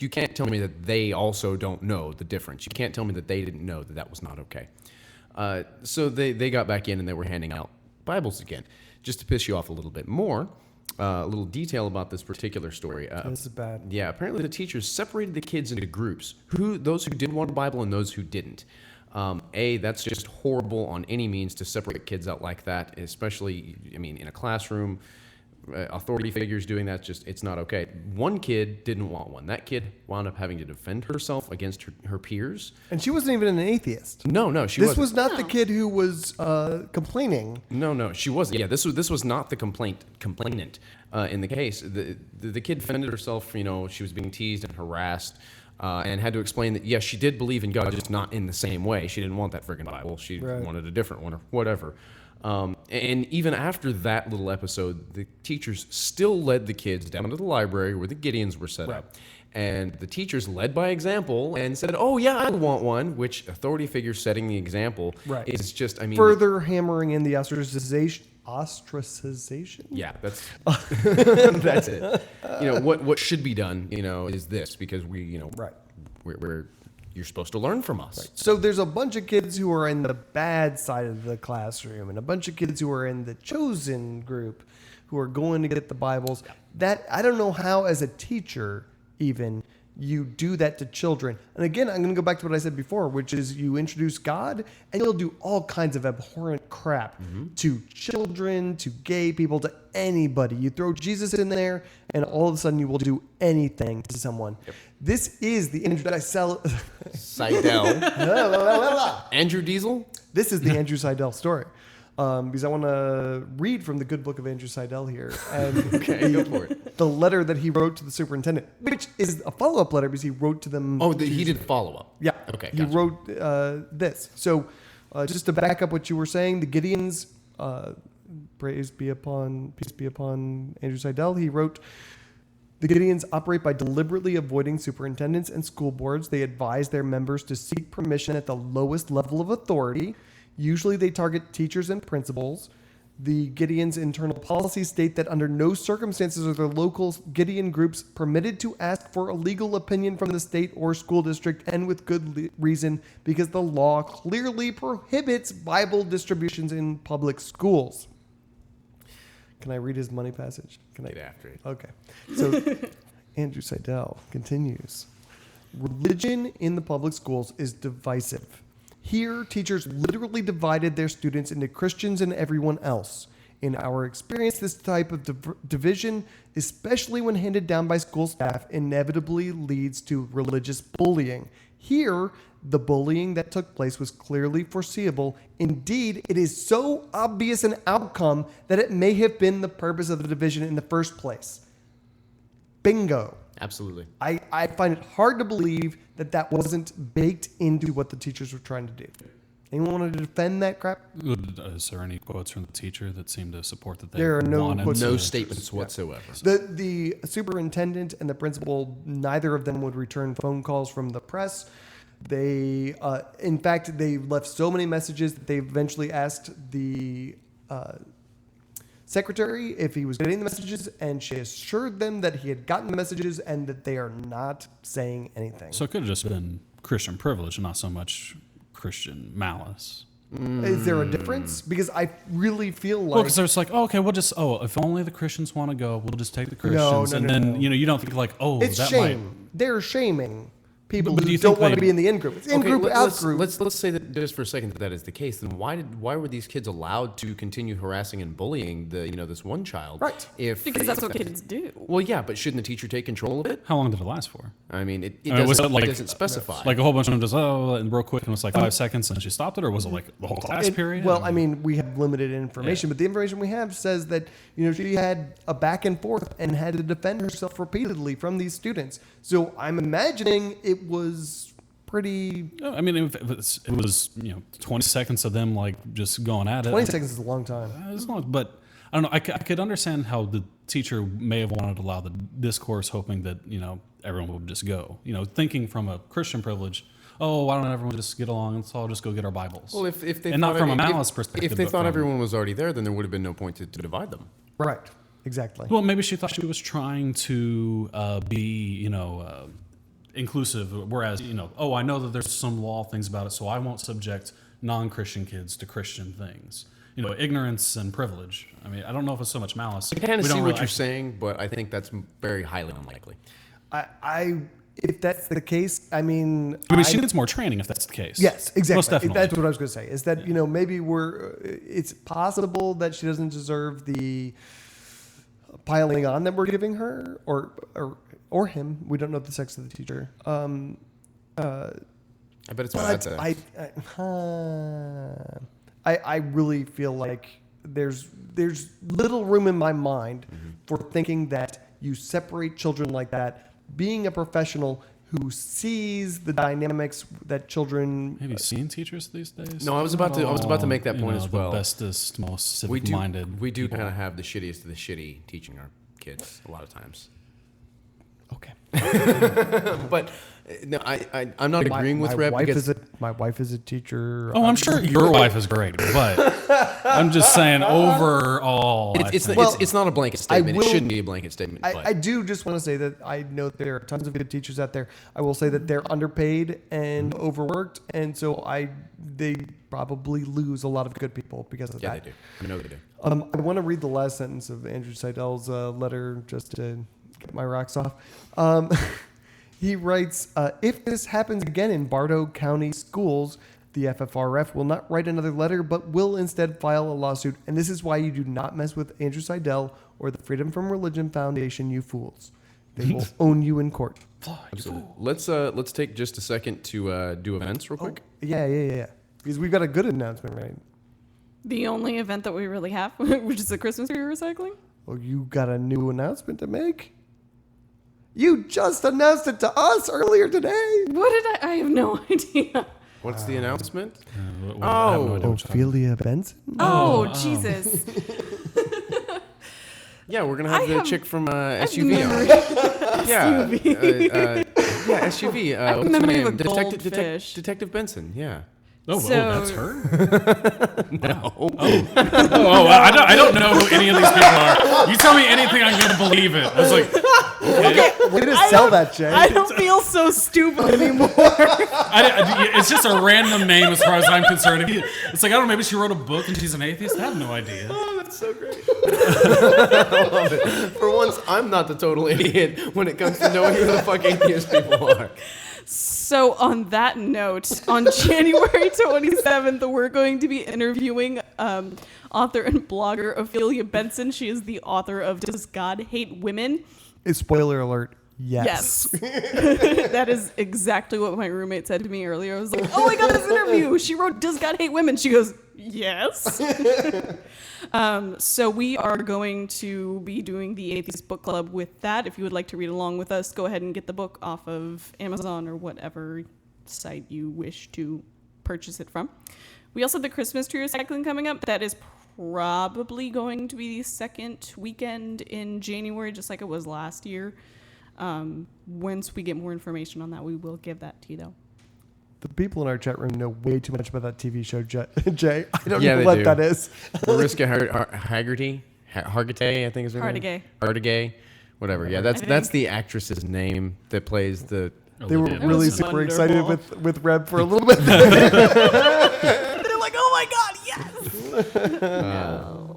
can't tell me that they also don't know the difference. You can't tell me that they didn't know that that was not okay. So they got back in and they were handing out Bibles again. Just to piss you off a little bit more, a little detail about this particular story. This is bad. Yeah, apparently the teachers separated the kids into groups. Those who did want a Bible and those who didn't. That's just horrible on any means to separate kids out like that, especially, in a classroom. Authority figures doing that, it's not okay. One kid didn't want one. That kid wound up having to defend herself against her peers. And she wasn't even an atheist. No, she wasn't. This was not the kid who was complaining. No, she wasn't. Yeah, this was not the complainant in the case. The kid defended herself. She was being teased and harassed. And had to explain that, yes, she did believe in God, just not in the same way. She didn't want that friggin' Bible. She wanted a different one or whatever. And even after that little episode, the teachers still led the kids down to the library where the Gideons were set up. And the teachers led by example and said, oh, yeah, I want one, which authority figures setting the example is just, further hammering in the ostracization. Yeah, that's that's it. What should be done, is this, because you're supposed to learn from us. Right. So there's a bunch of kids who are in the bad side of the classroom and a bunch of kids who are in the chosen group who are going to get the Bibles. That I don't know how, as a teacher, even you do that to children. And again, I'm going to go back to what I said before, which is you introduce God and you'll do all kinds of abhorrent crap to children, to gay people, to anybody. You throw Jesus in there and all of a sudden you will do anything to someone. This is the Andrew Seidel. Andrew Diesel? This is the Andrew Seidel story. Because I want to read from the good book of Andrew Seidel here. And go for it. The letter that he wrote to the superintendent, which is a follow-up letter because he wrote to them. Oh, he did follow-up. Yeah. Okay, He wrote this. So just to back up what you were saying, the Gideons, peace be upon Andrew Seidel, he wrote, the Gideons operate by deliberately avoiding superintendents and school boards. They advise their members to seek permission at the lowest level of authority. Usually they target teachers and principals. The Gideons' internal policies state that under no circumstances are their local Gideon groups permitted to ask for a legal opinion from the state or school district, and with good reason, because the law clearly prohibits Bible distributions in public schools. Can I read his money passage? Get after it. Okay. So Andrew Seidel continues. Religion in the public schools is divisive. Here, teachers literally divided their students into Christians and everyone else. In our experience, this type of division, especially when handed down by school staff, inevitably leads to religious bullying. Here, the bullying that took place was clearly foreseeable. Indeed, it is so obvious an outcome that it may have been the purpose of the division in the first place. Bingo. Absolutely. I find it hard to believe that wasn't baked into what the teachers were trying to do. Anyone want to defend that crap? Is there any quotes from the teacher that seem to support that? There are no quotes. No statements whatsoever. The superintendent and the principal, neither of them would return phone calls from the press. They, in fact, they left so many messages that they eventually asked the secretary if he was getting the messages, and she assured them that he had gotten the messages and that they are not saying anything. So it could have just been Christian privilege and not so much Christian malice. Is there a difference? Because I really feel like... Well, because there's like, if only the Christians want to go, we'll just take the Christians. No. You don't think like, it's that shame. might... They're shaming people But who don't want to be in the in-group. It's in-group, out-group. Let's say that just for a second that is the case. Then why were these kids allowed to continue harassing and bullying this one child? Right. Because that's what kids do. Well, yeah, but shouldn't the teacher take control of it? How long did it last for? I mean, it doesn't specify. Like a whole bunch of them just, and real quick, and it was like 5 seconds, and she stopped it, or was it like the whole class period? Well, I mean, we have limited information, but the information we have says that she had a back and forth and had to defend herself repeatedly from these students. So I'm imagining it was pretty... I mean, it was 20 seconds of them like just going at it. 20 seconds is a long time. It's long, but I don't know. I could understand how the teacher may have wanted to allow the discourse, hoping that everyone would just go. Thinking from a Christian privilege, oh, why don't everyone just get along? Let's all just go get our Bibles. Well, if they and not thought from a if- malice perspective. If they but thought from- everyone was already there, then there would have been no point to divide them. Right. Exactly. Well, maybe she thought she was trying to be, inclusive. Whereas, oh, I know that there's some law things about it, so I won't subject non-Christian kids to Christian things. Ignorance and privilege. I mean, I don't know if it's so much malice. I kind of We see don't what really- you're saying, but I think that's very highly unlikely. If that's the case, I mean, she needs more training if that's the case. Yes, exactly. Most definitely. That's what I was going to say. Is that maybe it's possible that she doesn't deserve the piling on that we're giving her, or him. We don't know the sex of the teacher. I bet it's bad. I really feel like there's little room in my mind for thinking that you separate children like that. Being a professional who sees the dynamics that children Have you seen teachers these days? No, I was about to make that point as well. The bestest, most civic-minded. We do kind of have the shittiest of the shitty teaching our kids a lot of times. Okay. But no, I'm not agreeing with Reb because my wife is a teacher. Oh, I'm sure your wife is great, but I'm just saying overall. It's not a blanket statement. It shouldn't be a blanket statement. I do just want to say that I know that there are tons of good teachers out there. I will say that they're underpaid and overworked, and so they probably lose a lot of good people because of that. Yeah, they do. I know they do. I want to read the last sentence of Andrew Seidel's letter just to get my rocks off. He writes, if this happens again in Bartow County schools, the FFRF will not write another letter, but will instead file a lawsuit. And this is why you do not mess with Andrew Seidel or the Freedom from Religion Foundation, you fools. They will own you in court. Absolutely. Let's take just a second to do events real quick. Yeah. Because we've got a good announcement, right? The only event that we really have, which is the Christmas tree recycling. Oh, you got a new announcement to make? You just announced it to us earlier today. What did I have no idea. What's the announcement? Ophelia Benson? Oh, Jesus. Yeah, we're going to have the chick from SUV on. Yeah. SUV. What's her name? Detective Benson, yeah. Oh, So- that's her? No. I don't know who any of these people are. You tell me anything, I'm going to believe it. I was like, okay. Way to sell that, Jay. I don't feel so stupid anymore. It's just a random name as far as I'm concerned. It's like, I don't know, maybe she wrote a book and she's an atheist. I have no idea. Oh, that's so great. I love it. For once, I'm not the total idiot when it comes to knowing who the fuck atheist people are. So on that note, on January 27th, we're going to be interviewing author and blogger Ophelia Benson. She is the author of Does God Hate Women? Spoiler alert. Yes. That is exactly what my roommate said to me earlier. I was like, oh my God, this interview. She wrote Does God Hate Women? She goes, yes. So we are going to be doing the Atheist Book Club with that. If you would like to read along with us, go ahead and get the book off of Amazon or whatever site you wish to purchase it from. We also have the Christmas tree recycling coming up. That is probably going to be the second weekend in January, just like it was last year. Once we get more information on that, we will give that to you, though. The people in our chat room know way too much about that TV show, Jay. I don't Yeah, know they what do. that is. Mariska Hargitay, I think is her name. Hargitay, whatever. Yeah, that's the actress's name that plays the. They were That really was super wonderful. excited with Reb for a little bit. They're like, oh my God,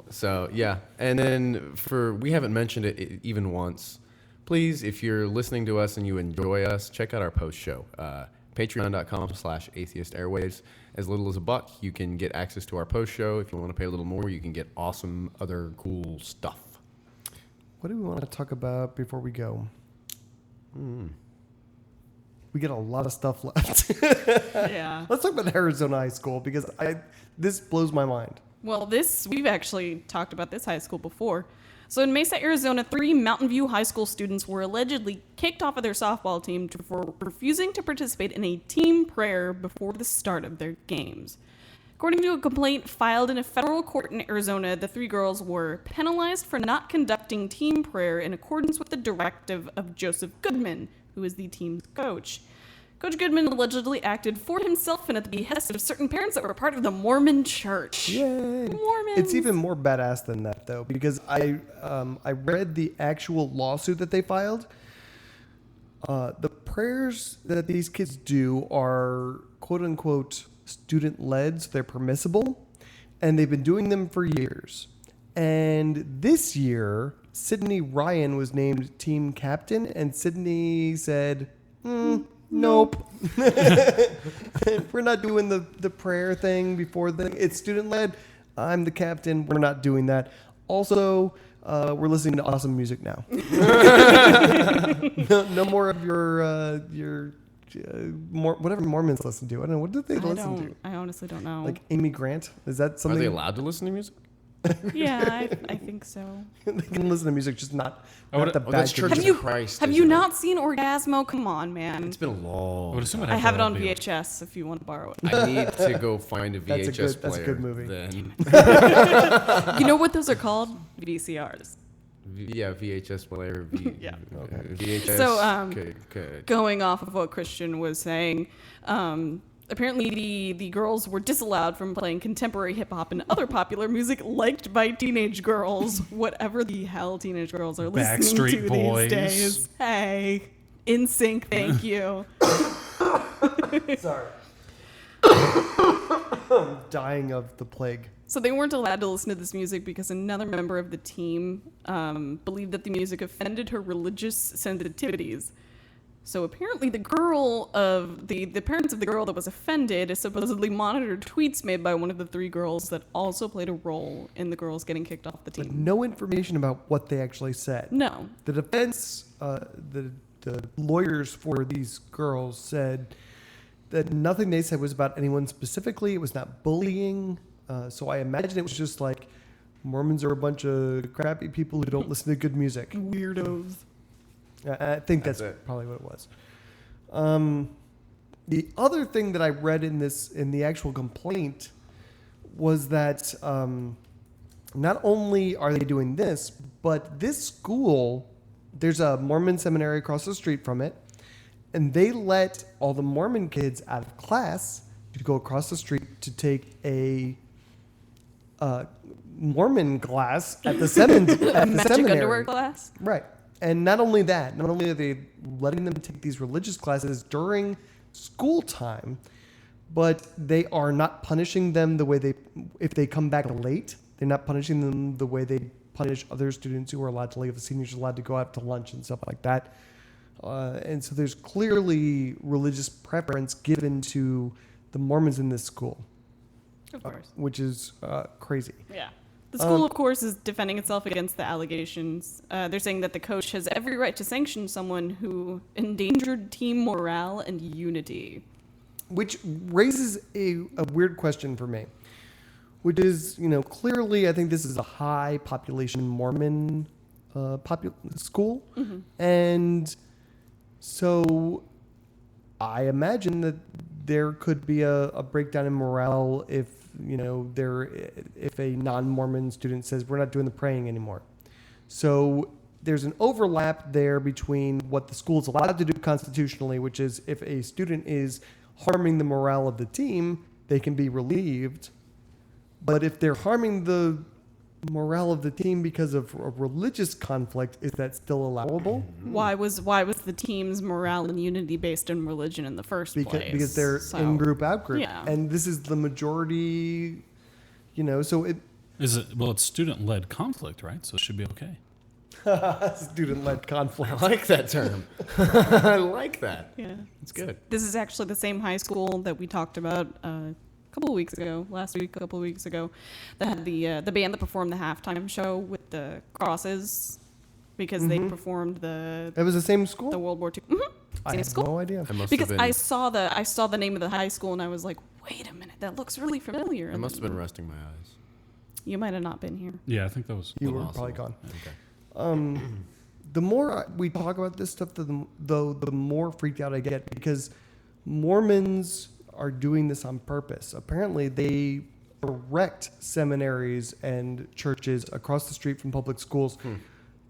yes! So yeah, and then we haven't mentioned it even once. Please, if you're listening to us and you enjoy us, check out our post show. Patreon.com/Atheist Airwaves. As little as $1, you can get access to our post show. If you want to pay a little more, you can get awesome other cool stuff. What do we want to talk about before we go? We get a lot of stuff left. Yeah. Let's talk about Arizona High School because this blows my mind. Well, we've actually talked about this high school before. So in Mesa, Arizona, 3 Mountain View High School students were allegedly kicked off of their softball team for refusing to participate in a team prayer before the start of their games. According to a complaint filed in a federal court in Arizona, the 3 girls were penalized for not conducting team prayer in accordance with the directive of Joseph Goodman, who is the team's coach. Coach Goodman allegedly acted for himself and at the behest of certain parents that were part of the Mormon Church. Yay! Mormons. It's even more badass than that, though, because I read the actual lawsuit that they filed. The prayers that these kids do are quote unquote student led, so they're permissible, and they've been doing them for years. And this year, Sydney Ryan was named team captain, and Sydney said, nope. We're not doing the prayer thing before it's student led. I'm the captain. We're not doing that. Also, we're listening to awesome music now. No more of your whatever Mormons listen to. I don't know. What do they listen to? I honestly don't know. Like Amy Grant? Is that something? Are they allowed to listen to music? Yeah, I think so. They can listen to music, just not the bad. That's Church Have of you Christ. have you not seen Orgasmo? Come on, man. It's been a long. I would assume I have it on VHS if you want to borrow it. I need to go find a VHS player. That's a good movie. Then. You know what those are called? VCRs. Yeah, VHS player. Yeah. Okay. VHS. So, going off of what Christian was saying, apparently the girls were disallowed from playing contemporary hip hop and other popular music liked by teenage girls, whatever the hell teenage girls are listening Backstreet to Boys. these days. Hey, NSYNC, thank you. Sorry. I'm dying of the plague. So they weren't allowed to listen to this music because another member of the team believed that the music offended her religious sensitivities. So apparently the parents of the girl that was offended supposedly monitored tweets made by one of the three girls that also played a role in the girls getting kicked off the team. But no information about what they actually said. No. The defense, the lawyers for these girls said that nothing they said was about anyone specifically. It was not bullying. So I imagine it was just like Mormons are a bunch of crappy people who don't listen to good music. Weirdos. I think that's probably what it was. The other thing that I read in the actual complaint was that not only are they doing this, but this school, there's a Mormon seminary across the street from it, and they let all the Mormon kids out of class to go across the street to take a Mormon class at the seminary. Magic underwear class? Right. And not only that, not only are they letting them take these religious classes during school time, but they are not punishing them the way if they come back late, they're not punishing them the way they punish other students who are allowed to leave. The seniors are allowed to go out to lunch and stuff like that. And so there's clearly religious preference given to the Mormons in this school. Of course. Which is crazy. Yeah. The school, of course, is defending itself against the allegations. They're saying that the coach has every right to sanction someone who endangered team morale and unity. Which raises a weird question for me, which is, clearly I think this is a high population Mormon school. Mm-hmm. And so I imagine that there could be a breakdown in morale if a non-Mormon student says we're not doing the praying anymore. So there's an overlap there between what the school is allowed to do constitutionally, which is if a student is harming the morale of the team, they can be relieved. But if they're harming the morale of the team because of a religious conflict, is that still allowable? Why was the team's morale and unity based on religion in the first place? Because they're in group, out group. Yeah. And this is the majority, so it... It's student-led conflict, right? So it should be okay. Student-led conflict. I like that term. I like that. Yeah. It's good. This is actually the same high school that we talked about a couple of weeks ago, that had the band that performed the halftime show with the crosses because they performed the... It was the same school? The World War II. Mm-hmm. I have no idea. Because I saw the name of the high school and I was like, wait a minute, that looks really familiar. I must have been resting my eyes. You might have not been here. Yeah, I think that was... You were probably gone. Okay. The more we talk about this stuff, the more freaked out I get because Mormons are doing this on purpose. Apparently, they erect seminaries and churches across the street from public schools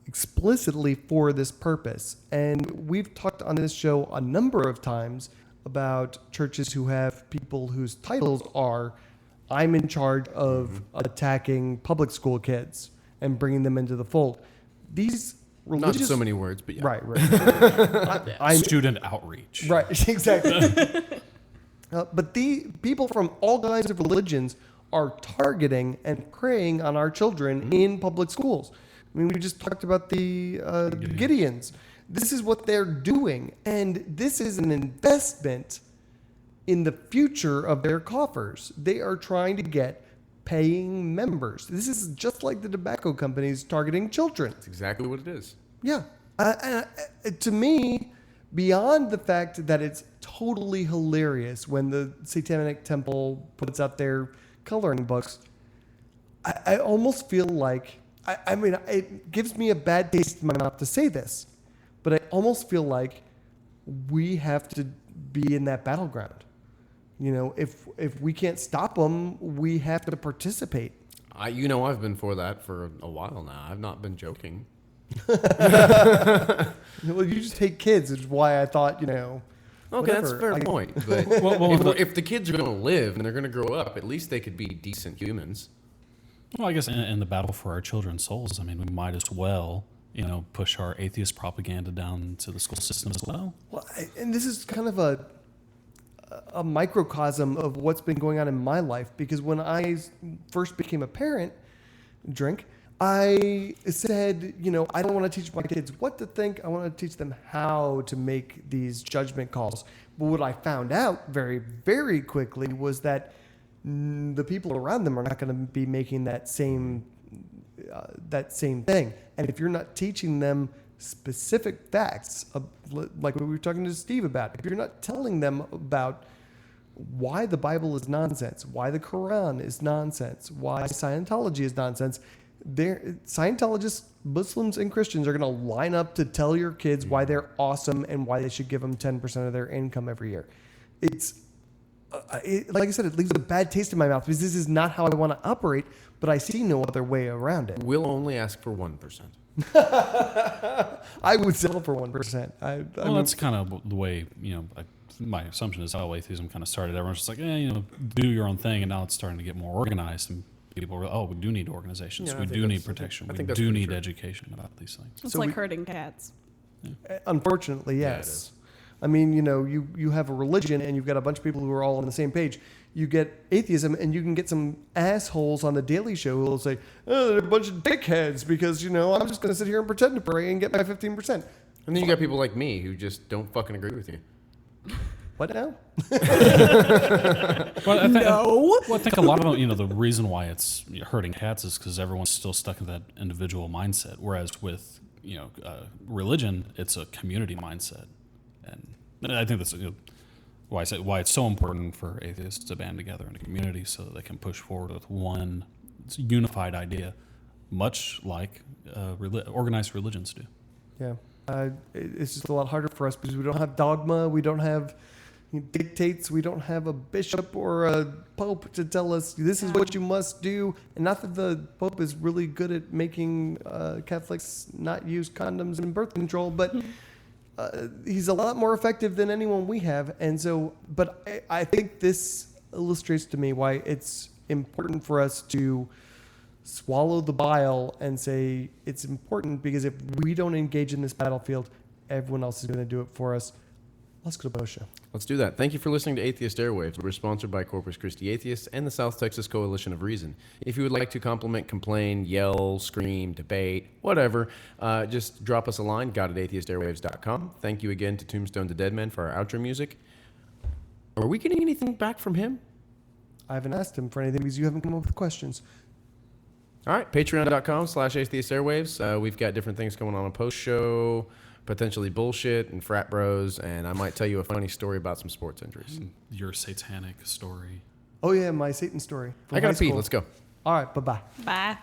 explicitly for this purpose. And we've talked on this show a number of times about churches who have people whose titles are, I'm in charge of attacking public school kids and bringing them into the fold. These religious... Not so many words, but yeah. Right. I'm Student outreach. Right, exactly. But the people from all kinds of religions are targeting and preying on our children in public schools. I mean, we just talked about the Gideons. This is what they're doing, and this is an investment in the future of their coffers. They are trying to get paying members. This is just like the tobacco companies targeting children. That's exactly what it is. Yeah. To me, beyond the fact that it's totally hilarious when the Satanic Temple puts out their coloring books, I almost feel like, I mean, it gives me a bad taste in my mouth to say this, but I almost feel like we have to be in that battleground. You know, if we can't stop them, we have to participate. I've been for that for a while now. I've not been joking. Well, you just hate kids, which is why I thought, Okay, whatever. that's a fair point. But if the kids are going to live and they're going to grow up, at least they could be decent humans. Well, I guess in the battle for our children's souls, I mean, we might as well, push our atheist propaganda down to the school system as well. Well, and this is kind of a microcosm of what's been going on in my life, because when I first became a parent, I said, I don't want to teach my kids what to think. I want to teach them how to make these judgment calls. But what I found out very, very quickly was that the people around them are not going to be making that same thing. And if you're not teaching them specific facts, like what we were talking to Steve about, if you're not telling them about why the Bible is nonsense, why the Quran is nonsense, why Scientology is nonsense, Scientologists, Muslims, and Christians are going to line up to tell your kids why they're awesome and why they should give them 10% of their income every year. It's like I said, it leaves a bad taste in my mouth because this is not how I want to operate, but I see no other way around it. We'll only ask for 1%. I would settle for 1%. That's kind of the way, my assumption is how atheism kind of started. Everyone's just like, do your own thing, and now it's starting to get more organized, and people are, we do need organizations, we do need protection, we do need education about these things. It's like herding cats. Yeah. Unfortunately, yes. I mean, you have a religion and you've got a bunch of people who are all on the same page. You get atheism and you can get some assholes on the Daily Show who will say, they're a bunch of dickheads because, I'm just going to sit here and pretend to pray and get my 15%. And then you got people like me who just don't fucking agree with you. What now? I think a lot of the reason why it's hurting cats is because everyone's still stuck in that individual mindset. Whereas with religion, it's a community mindset, and I think that's why it's so important for atheists to band together in a community so that they can push forward with one unified idea, much like organized religions do. Yeah, it's just a lot harder for us because we don't have dogma, we don't have dictates, we don't have a bishop or a pope to tell us this is what you must do. And not that the pope is really good at making Catholics not use condoms and birth control, but he's a lot more effective than anyone we have. And so, but I think this illustrates to me why it's important for us to swallow the bile and say it's important, because if we don't engage in this battlefield, everyone else is going to do it for us. Let's go to Bosha. Let's do that. Thank you for listening to Atheist Airwaves. We're sponsored by Corpus Christi Atheists and the South Texas Coalition of Reason. If you would like to compliment, complain, yell, scream, debate, whatever, just drop us a line, got@atheistairwaves.com. Thank you again to Tombstone to Deadman for our outro music. Are we getting anything back from him? I haven't asked him for anything because you haven't come up with questions. All right, patreon.com/Atheist Airwaves. We've got different things going on a post-show, potentially bullshit and frat bros, and I might tell you a funny story about some sports injuries. Your satanic story. Oh, yeah, my Satan story. I got to pee. Let's go. All right, bye-bye. Bye.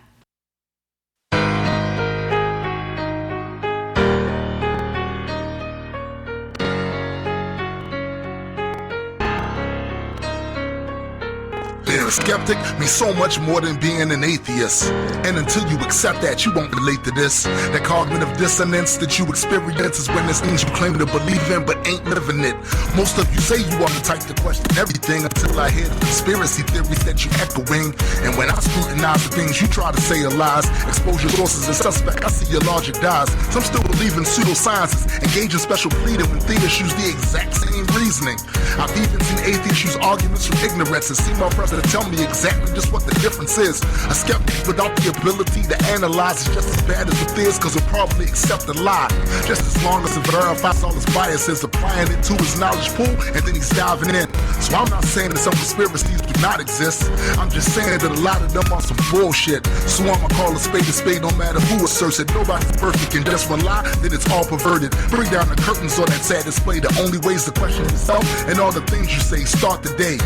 There's skeptic means so much more than being an atheist. And until you accept that, you won't relate to this. That cognitive dissonance that you experience is when there's things you claim to believe in but ain't living it. Most of you say you are the type to question everything until I hear the conspiracy theories that you echoing. And when I scrutinize the things you try to say are lies, expose your sources as suspect, I see your logic dies. Some still believe in pseudosciences, engage in special pleading when theists use the exact same reasoning. I've even seen atheists use arguments from ignorance and see my president tell me exactly just what the difference is. A skeptic without the ability to analyze is just as bad as the theist, cause he'll probably accept a lie. Just as long as it verifies all his biases, applying it to his knowledge pool, and then he's diving in. So I'm not saying that some conspiracies do not exist. I'm just saying that a lot of them are some bullshit. So I'ma call a spade no matter who asserts that nobody's perfect and just one lie, then it's all perverted. Bring down the curtains on that sad display. The only ways to question yourself and all the things you say. Start the day.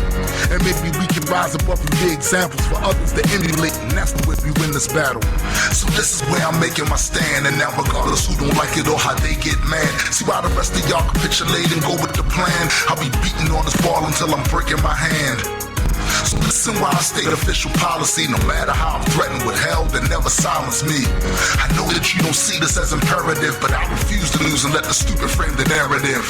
And maybe we can rise above and be examples for others to emulate, and that's the way we win this battle. So this is where I'm making my stand, and now regardless who don't like it or how they get mad, see why the rest of y'all capitulate and go with the plan. I'll be beating on this ball until I'm breaking my hand. So listen while I state official policy. No matter how I'm threatened with hell, then never silence me. I know that you don't see this as imperative, but I refuse to lose and let the stupid frame the narrative.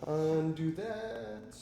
Undo that.